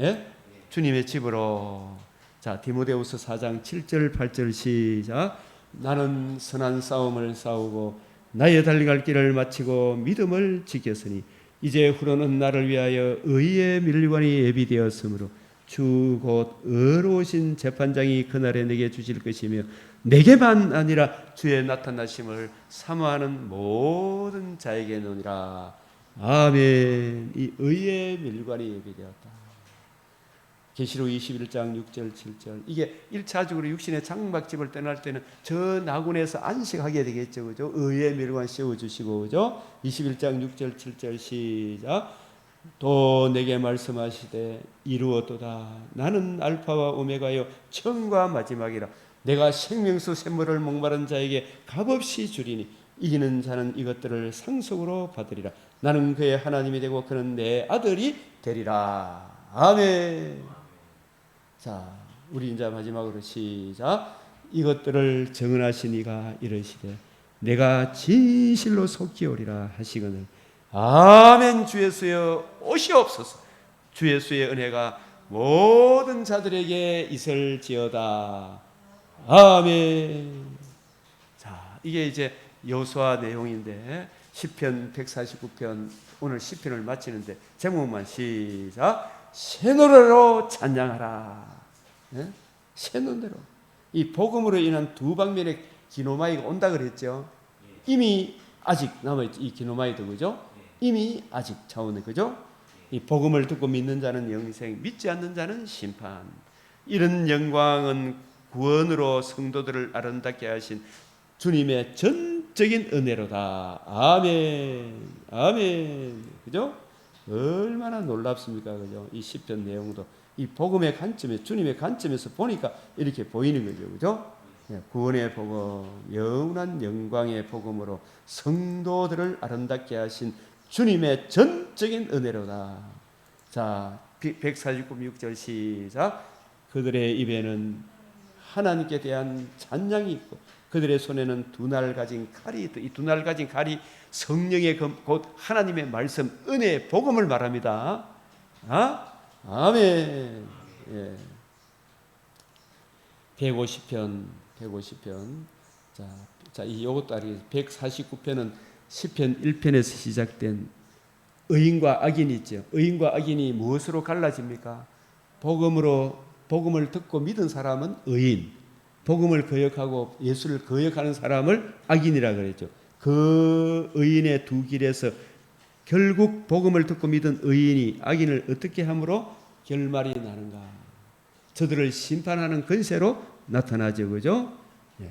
예? 주님의 집으로. 자, 디모데후서 4장 7절 8절 시작. 나는 선한 싸움을 싸우고 나의 달려갈 길을 마치고 믿음을 지켰으니 이제 후로는 나를 위하여 의의 밀관이 예비되었으므로 주 곧 의로우신 재판장이 그날에 내게 주실 것이며 내게만 아니라 주의 나타나심을 사모하는 모든 자에게노니라. 아멘. 이 의의 밀관이 예비되었다. 계시록 21장 6절 7절. 이게 1차적으로 육신의 장막집을 떠날 때는 저 나군에서 안식하게 되겠죠. 그죠? 의의 밀관 씌워주시고, 그죠? 21장 6절 7절 시작. 또 내게 말씀하시되 이루었도다. 나는 알파와 오메가요 처음과 마지막이라. 내가 생명수 샘물을 목마른 자에게 값없이 주리니 이기는 자는 이것들을 상속으로 받으리라. 나는 그의 하나님이 되고 그는 내 아들이 되리라. 아멘. 자, 우리 이제 마지막으로 시작. 이것들을 정언하신 이가 이르시되 내가 진실로 속히 오리라 하시거늘. 아멘. 주 예수의 오시옵소서. 주 예수의 은혜가 모든 자들에게 있을지어다. 아멘. 자, 이게 이제 여호수아 내용인데 시편 149편 오늘 시편을 마치는데 제목만 시작. 새 노래로 찬양하라. 네? 새 노래로. 이 복음으로 인한 두 방면의 기노마이가 온다 그랬죠. 이미 아직 남아있지 이 기노마이도. 그죠? 이미 아직 차원에 그죠? 이 복음을 듣고 믿는 자는 영생, 믿지 않는 자는 심판. 이런 영광은 구원으로 성도들을 아름답게 하신 주님의 전적인 은혜로다. 아멘. 아멘. 그죠? 얼마나 놀랍습니까? 그죠? 이 시편 내용도 이 복음의 관점에, 주님의 관점에서 보니까 이렇게 보이는 거죠. 그죠? 구원의 복음, 영원한 영광의 복음으로 성도들을 아름답게 하신 주님의 전적인 은혜로다. 자, 149, 6절 시작. 그들의 입에는 하나님께 대한 찬양이 있고 그들의 손에는 두 날 가진 칼이 있다. 이 두 날 가진 칼이 성령의 검, 곧 하나님의 말씀, 은혜의 복음을 말합니다. 아멘. 예. 150편. 자, 이것도 알겠습니다. 149편은 시편 1편에서 시작된 의인과 악인이 있죠. 의인과 악인이 무엇으로 갈라집니까? 복음을 듣고 믿은 사람은 의인, 복음을 거역하고 예수를 거역하는 사람을 악인이라 그랬죠. 그 의인의 두 길에서 결국 복음을 듣고 믿은 의인이 악인을 어떻게 함으로 결말이 나는가? 저들을 심판하는 권세로 나타나죠, 그죠? 예.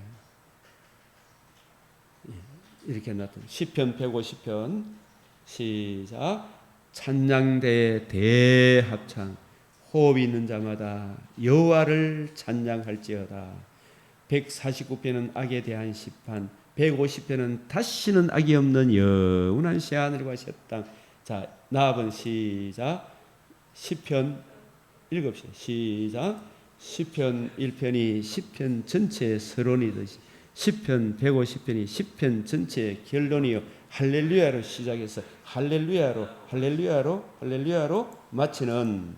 이렇게 나타나. 시편 150편 시작. 찬양대의 대합창. 호흡이 있는 자마다 여호와를 찬양할지어다. 149편은 악에 대한 시판, 150편은 다시는 악이 없는 영원한 새 하늘과 새 땅. 자, 나아본 시작. 시편 읽읍시다. 시작. 시편 1편이 시편 전체의 서론이듯이 시편 150편이 시편 전체의 결론이요 할렐루야로 시작해서 할렐루야로 마치는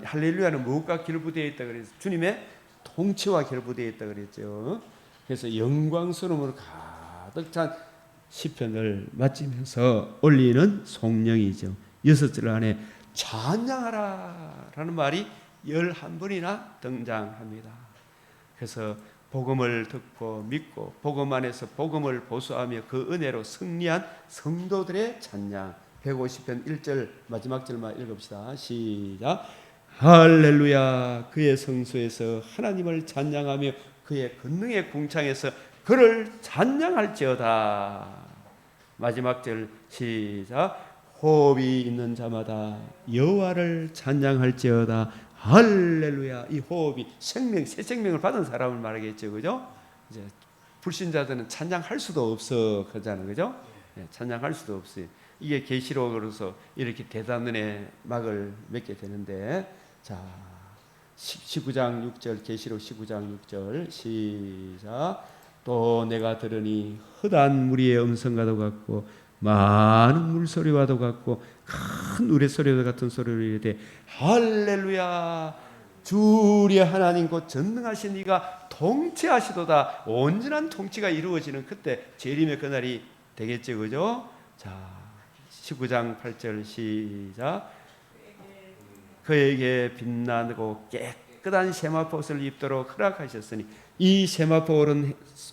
할렐루야는 무엇과 결부되어 있다 그래서 주님의 통치와 결부되어 있다 그랬죠. 그래서 영광스러움으로 가득 찬 시편을 마치면서 올리는 송령이죠. 6절 안에 찬양하라 라는 말이 11번이나 등장합니다. 그래서 복음을 듣고 믿고 복음 안에서 복음을 보수하며 그 은혜로 승리한 성도들의 찬양. 150편 1절 마지막 절만 읽읍시다. 시작. 할렐루야. 그의 성소에서 하나님을 찬양하며 그의 권능의 궁창에서 그를 찬양할지어다. 마지막 절 시작. 호흡이 있는 자마다 여호와를 찬양할지어다. 할렐루야. 이 호흡이 생명, 새 생명을 받은 사람을 말하겠죠, 그죠? 이제 불신자들은 찬양할 수도 없어 그러잖아요, 그죠? 네, 찬양할 수도 없어요. 이게 계시록으로서 이렇게 대단원의 막을 맺게 되는데, 자, 19장 6절, 계시록 19장 6절 시작. 또 내가 들으니 헛한 무리의 음성과도 같고 많은 물소리와도 같고 큰 우레소리와 같은 소리를 이르되 할렐루야. 주 우리 하나님 곧 전능하신 이가 통치하시도다. 온전한 통치가 이루어지는 그때 재림의 그날이 되겠죠, 그죠? 자, 19장 8절 시작. 그에게 빛나고 깨끗한 세마포 옷을 입도록 허락하셨으니 이 세마포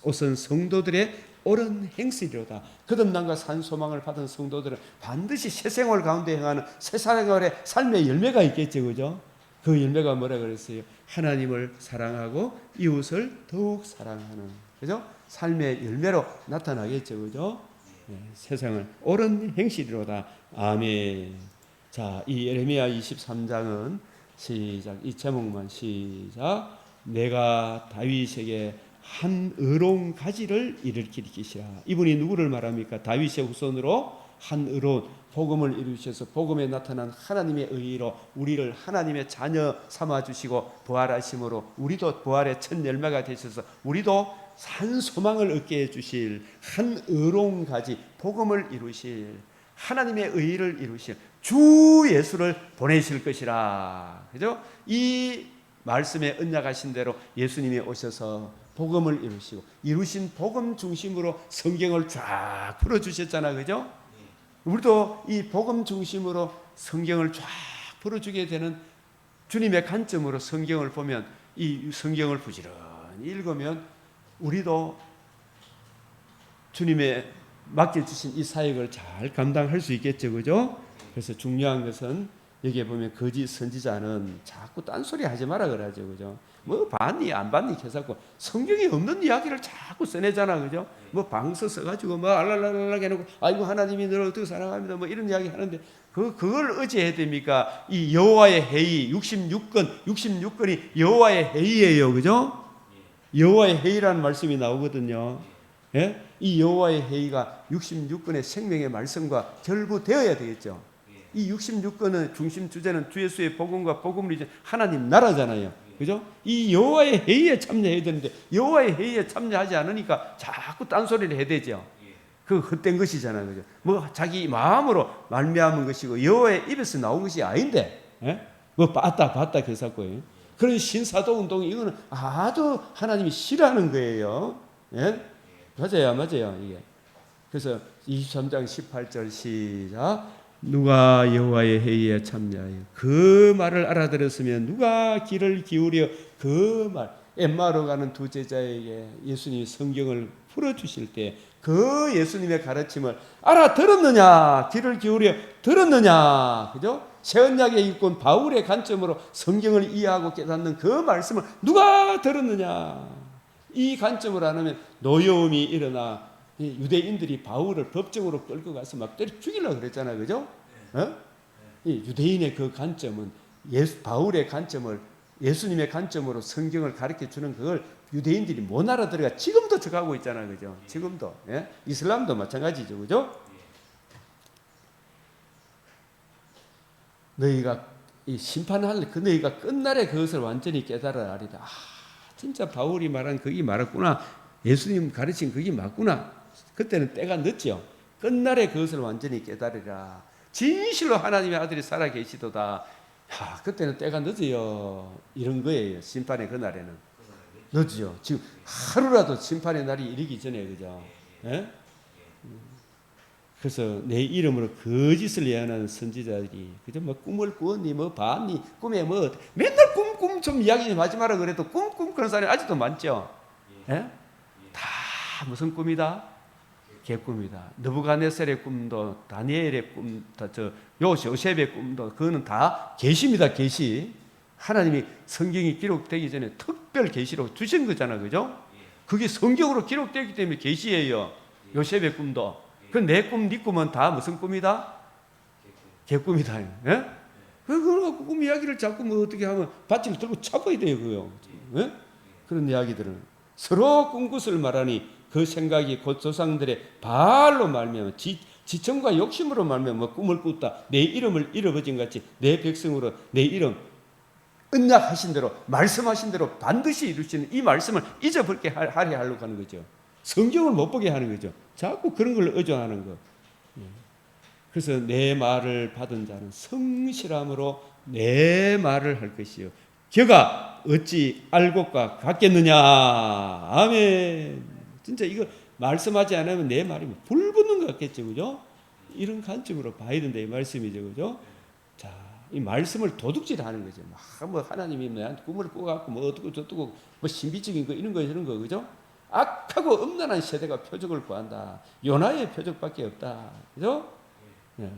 옷은 성도들의 옳은 행실이로다. 거듭남과 산 소망을 받은 성도들은 반드시 새 생활 가운데 행하는 새 생활의 삶의 열매가 있겠죠, 그죠? 그 열매가 뭐라 그랬어요? 하나님을 사랑하고 이웃을 더욱 사랑하는, 그죠? 삶의 열매로 나타나겠죠, 그죠? 네, 세상을 옳은 행실이로다. 아멘. 자, 이 예레미야 23장은 시작. 이 제목만 시작. 내가 다윗에게 한 의로운 가지를 일으키시라. 이분이 누구를 말합니까? 다윗의 후손으로 한 의로운 복음을 이루셔서 복음에 나타난 하나님의 의로 우리를 하나님의 자녀 삼아주시고 부활하심으로 우리도 부활의 첫 열매가 되셔서 우리도 산 소망을 얻게 해주실 한 의로운 가지 복음을 이루실 하나님의 의를 이루실 주 예수를 보내실 것이라. 그죠? 이 말씀에 언약하신 대로 예수님이 오셔서 복음을 이루시고 이루신 복음 중심으로 성경을 쫙 풀어주셨잖아, 그죠? 우리도 이 복음 중심으로 성경을 쫙 풀어주게 되는 주님의 관점으로 성경을 보면 이 성경을 부지런히 읽으면 우리도 주님의 맡겨주신 이 사역을 잘 감당할 수 있겠죠, 그죠? 그래서 중요한 것은 여기에 보면 거짓 선지자는 자꾸 딴소리 하지 마라 그러죠, 그죠? 뭐 봤니 안 봤니 해서고 성경에 없는 이야기를 자꾸 써내잖아, 그죠? 뭐 방서 써가지고 뭐 알랄랄랄 해놓고 아이고 하나님이 너를 어떻게 사랑합니다 뭐 이런 이야기 하는데 그걸 어찌해야 됩니까? 이 여호와의 회의 66건이 여호와의 회의예요, 그죠? 여호와의 회의라는 말씀이 나오거든요. 예? 이 여호와의 회의가 66건의 생명의 말씀과 결부되어야 되겠죠. 이 66건의 중심 주제는 주 예수의 복음과 복음을 이제 하나님 나라잖아요. 그죠? 이 여호와의 회의에 참여해야 되는데 여호와의 회의에 참여하지 않으니까 자꾸 딴소리를 해야 되죠. 그 헛된 것이잖아요. 그죠? 뭐 자기 마음으로 말미암은 것이고 여호와의 입에서 나온 것이 아닌데, 예? 뭐 봤다 개사고요. 그런 신사도 운동 이거는 아주 하나님이 싫어하는 거예요. 예? 맞아요 이게. 그래서 23장 18절 시작. 누가 여호와의 회의에 참여하여 그 말을 알아들었으면 누가 귀를 기울여 그 말 엠마오로 가는 두 제자에게 예수님이 성경을 풀어주실 때 그 예수님의 가르침을 알아들었느냐 귀를 기울여 들었느냐 그죠? 새언약의 일꾼 바울의 관점으로 성경을 이해하고 깨닫는 그 말씀을 누가 들었느냐 이 관점을 안 하면 노여움이 일어나 유대인들이 바울을 법정으로 끌고 가서 막 때려 죽이려고 그랬잖아요. 그죠? 이 유대인의 그 관점은 바울의 관점을 예수님의 관점으로 성경을 가르쳐 주는 그걸 유대인들이 못 알아들어가 지금도 저하고 있잖아요. 그죠? 지금도. 예? 이슬람도 마찬가지죠. 그죠? 너희가 이 심판할 그 너희가 끝날에 그것을 완전히 깨달아야 하리라. 진짜 바울이 말한 그게 맞았구나. 예수님 가르친 그게 맞구나. 그때는 때가 늦죠. 끝날에 그것을 완전히 깨달으라. 진실로 하나님의 아들이 살아 계시도다. 그때는 때가 늦어요. 이런 거예요. 심판의 그날에는. 늦죠. 지금 하루라도 심판의 날이 이르기 전에 그죠. 예? 그래서 내 이름으로 거짓을 예언하는 선지자들이 그죠? 뭐 꿈을 꾸었니, 뭐 봤니, 꿈에 뭐 맨날 꿈 좀 이야기 좀 하지 마라 그래도 꿈 그런 사람이 아직도 많죠. 예? 다 무슨 꿈이다? 개꿈이다. 느부갓네살의 꿈도 다니엘의 꿈도 요셉의 꿈도 그거는 다 계시입니다. 계시. 하나님이 성경이 기록되기 전에 특별 계시로 주신 거잖아, 그죠? 그게 성경으로 기록되기 때문에 계시예요. 요셉의 꿈도. 그 내 꿈, 네 꿈은 다 무슨 꿈이다? 개꿈이다. 예? 그거 꿈 이야기를 자꾸 뭐 어떻게 하면 밧줄 들고 잡아야 돼요, 그요. 예? 그런 이야기들은 서로 꿈굿을 말하니 그 생각이 곧 조상들의 발로 말미암아 지청과 욕심으로 말미암아 뭐 꿈을 꿨다. 내 이름을 잃어버진 같이 내 백성으로 내 이름 언약하신 대로 말씀하신 대로 반드시 이루시는 이 말씀을 잊어버리게 하려 하려고 하는 거죠. 성경을 못 보게 하는 거죠. 자꾸 그런 걸 의존하는 거. 그래서 내 말을 받은 자는 성실함으로 내 말을 할 것이요. 겨가 어찌 알곡과 같겠느냐. 아멘. 진짜 이거 말씀하지 않으면 내 말이 불 붙는 것 같겠죠. 그죠? 이런 관점으로 봐야 된다. 이 말씀이죠. 그죠? 자, 이 말씀을 도둑질 하는 거죠. 막 뭐 하나님이 나한테 꿈을 꿔갖고 뭐 어떻고 저떻고 뭐 신비적인 거 이런 거 이런 거. 그죠? 악하고 음란한 세대가 표적을 구한다. 요나의 표적밖에 없다. 그죠? 네.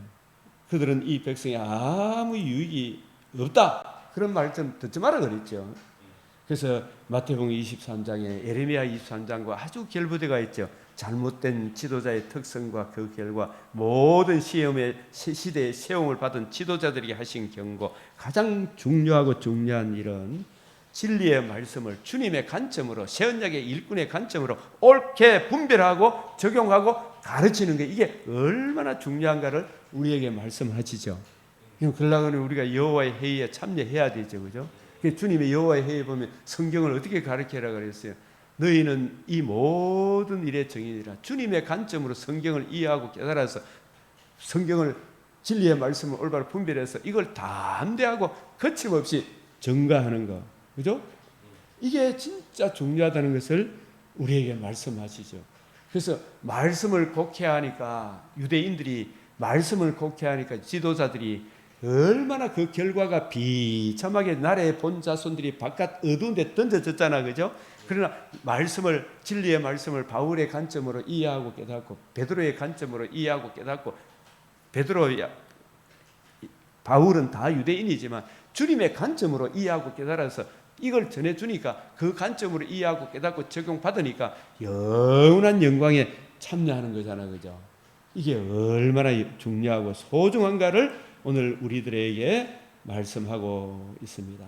그들은 이 백성이 아무 유익이 없다. 그런 말 좀 듣지 마라 그랬죠. 그래서 마태복음 23장에 예레미야 23장과 아주 결부되어 있죠. 잘못된 지도자의 특성과 그 결과 모든 시대의 세움을 받은 지도자들에게 하신 경고, 가장 중요하고 중요한 일은 진리의 말씀을 주님의 관점으로, 새언약의 일꾼의 관점으로 옳게 분별하고 적용하고 가르치는 게 이게 얼마나 중요한가를 우리에게 말씀하시죠. 그러려면 우리가 여호와의 회의에 참여해야 되죠. 그죠? 주님의 여호와의 회의에 보면 성경을 어떻게 가르치라 그랬어요? 너희는 이 모든 일의 정인이라. 주님의 관점으로 성경을 이해하고 깨달아서 성경을 진리의 말씀을 올바로 분별해서 이걸 담대하고 거침없이 증가하는 거. 그죠? 이게 진짜 중요하다는 것을 우리에게 말씀하시죠. 그래서 말씀을 곡해하니까 유대인들이 말씀을 곡해하니까 지도자들이 얼마나 그 결과가 비참하게 나라의 본 자손들이 바깥 어두운 데 던져졌잖아, 그죠? 그러나 말씀을, 진리의 말씀을 바울의 관점으로 이해하고 깨닫고, 베드로의 관점으로 이해하고 깨닫고, 바울은 다 유대인이지만 주님의 관점으로 이해하고 깨달아서 이걸 전해주니까, 그 관점으로 이해하고 깨닫고 적용받으니까 영원한 영광에 참여하는 거잖아, 그죠? 이게 얼마나 중요하고 소중한가를 오늘 우리들에게 말씀하고 있습니다.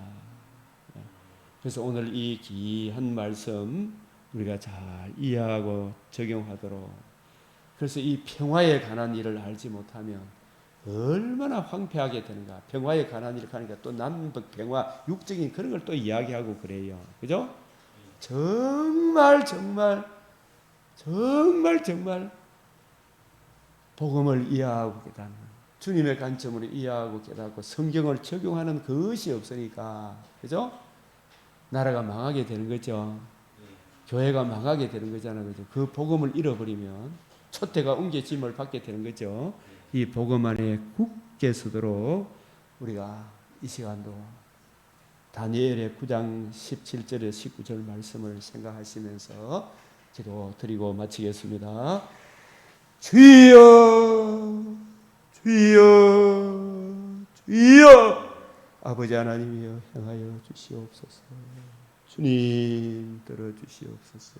그래서 오늘 이 귀한 말씀 우리가 잘 이해하고 적용하도록, 그래서 이 평화에 관한 일을 알지 못하면 얼마나 황폐하게 되는가. 평화에 관한 일을 하니까 또 남북 평화, 육적인 그런 걸 또 이야기하고 그래요, 그죠? 정말 복음을 이해하고 깨닫는, 주님의 관점으로 이해하고 깨닫고 성경을 적용하는 그것이 없으니까, 그죠? 나라가 망하게 되는 거죠. 교회가 망하게 되는 거잖아요, 그죠? 그 복음을 잃어버리면 촛대가 옮겨짐을 받게 되는 거죠. 이 복음 안에 굳게 서도록 우리가 이 시간도 다니엘의 9장 17절에 19절 말씀을 생각하시면서 기도 드리고 마치겠습니다. 주여, 주여, 주여, 아버지 하나님이여 행하여 주시옵소서. 주님 들어주시옵소서.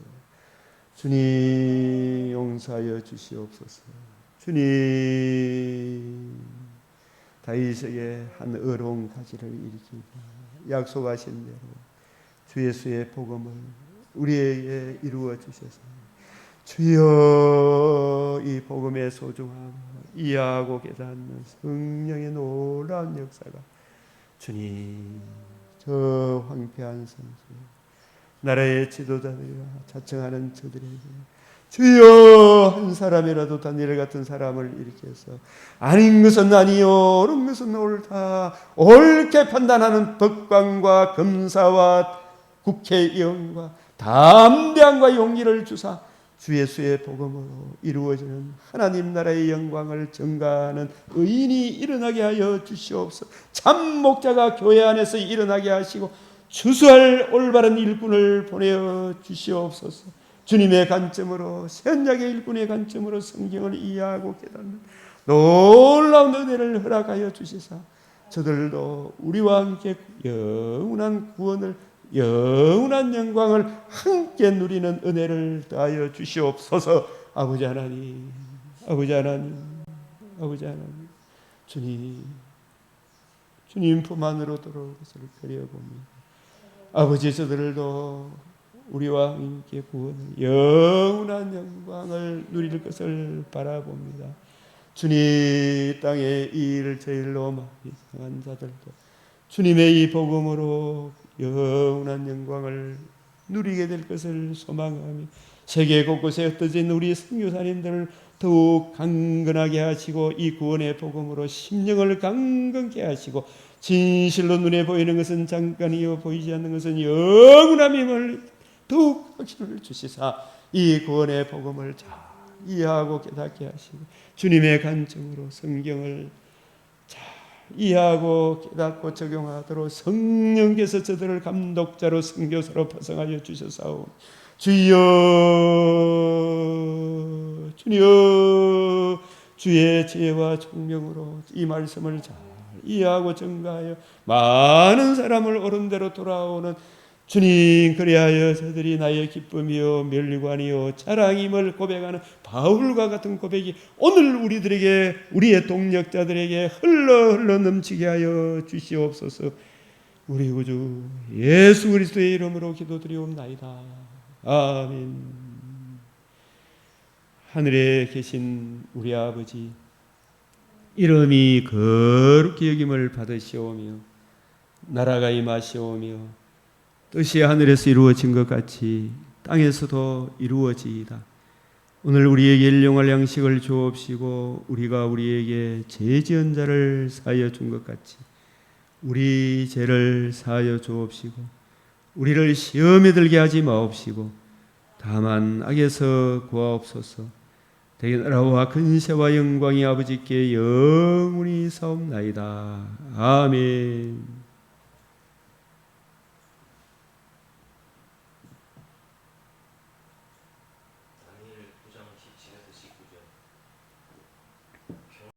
주님 용서하여 주시옵소서. 주님, 다윗에게 한 의로운 가지를 일으키고 약속하신 대로 주 예수의 복음을 우리에게 이루어 주셔서 주여, 이 복음의 소중함 이해하고 깨닫는 성령의 놀라운 역사가 주님, 저 황폐한 성지 나라의 지도자들이라 자청하는 저들에게 주여, 한 사람이라도 다니엘 같은 사람을 일으켜서 아닌 것은 아니요, 옳은 것은 옳다, 옳게 판단하는 법관과 검사와 국회의원과 담대함과 용기를 주사 주 예수의 복음으로 이루어지는 하나님 나라의 영광을 증가하는 의인이 일어나게 하여 주시옵소서. 참 목자가 교회 안에서 일어나게 하시고 추수할 올바른 일꾼을 보내어 주시옵소서. 주님의 관점으로, 새언약의 일꾼의 관점으로 성경을 이해하고 깨닫는 놀라운 은혜를 허락하여 주시사 저들도 우리와 함께 영원한 구원을, 영원한 영광을 함께 누리는 은혜를 더하여 주시옵소서. 아버지 하나님, 아버지 하나님, 아버지 하나님, 주님 품 안으로 돌아올 것을 그려봅니다. 아버지, 저들도 우리와 함께 구원을, 영원한 영광을 누릴 것을 바라봅니다. 주님, 땅에 이 일을 제일로 많이 행한 자들도 주님의 이 복음으로 영원한 영광을 누리게 될 것을 소망하며 세계 곳곳에 흩어진 우리 선교사님들을 더욱 강건하게 하시고 이 구원의 복음으로 심령을 강건케 하시고 진실로 눈에 보이는 것은 잠깐이요 보이지 않는 것은 영원함임을 더욱 확신을 주시사 이 구원의 복음을 잘 이해하고 깨닫게 하시고 주님의 관점으로 성경을 잘 이해하고 깨닫고 적용하도록 성령께서 저들을 감독자로 선교사로 파송하여 주셔서 주여, 주여, 주의 지혜와 총명으로 이 말씀을 잘 이해하고 증가하여 많은 사람을 옳은 대로 돌아오는 주님, 그리하여 저들이 나의 기쁨이요 멸관이요 자랑임을 고백하는 바울과 같은 고백이 오늘 우리들에게, 우리의 동력자들에게 흘러 넘치게 하여 주시옵소서. 우리 구주 예수 그리스도의 이름으로 기도드리옵나이다. 아멘. 하늘에 계신 우리 아버지, 이름이 거룩히 여김을 받으시오며 나라가 임하시오며 뜻이 하늘에서 이루어진 것 같이 땅에서도 이루어지이다. 오늘 우리에게 일용할 양식을 주옵시고 우리가 우리에게 죄 지은 자를 사하여 준 것 같이 우리 죄를 사하여 주옵시고 우리를 시험에 들게 하지 마옵시고 다만 악에서 구하옵소서. 대개 나라와 근세와 영광이 아버지께 영원히 사옵나이다. 아멘.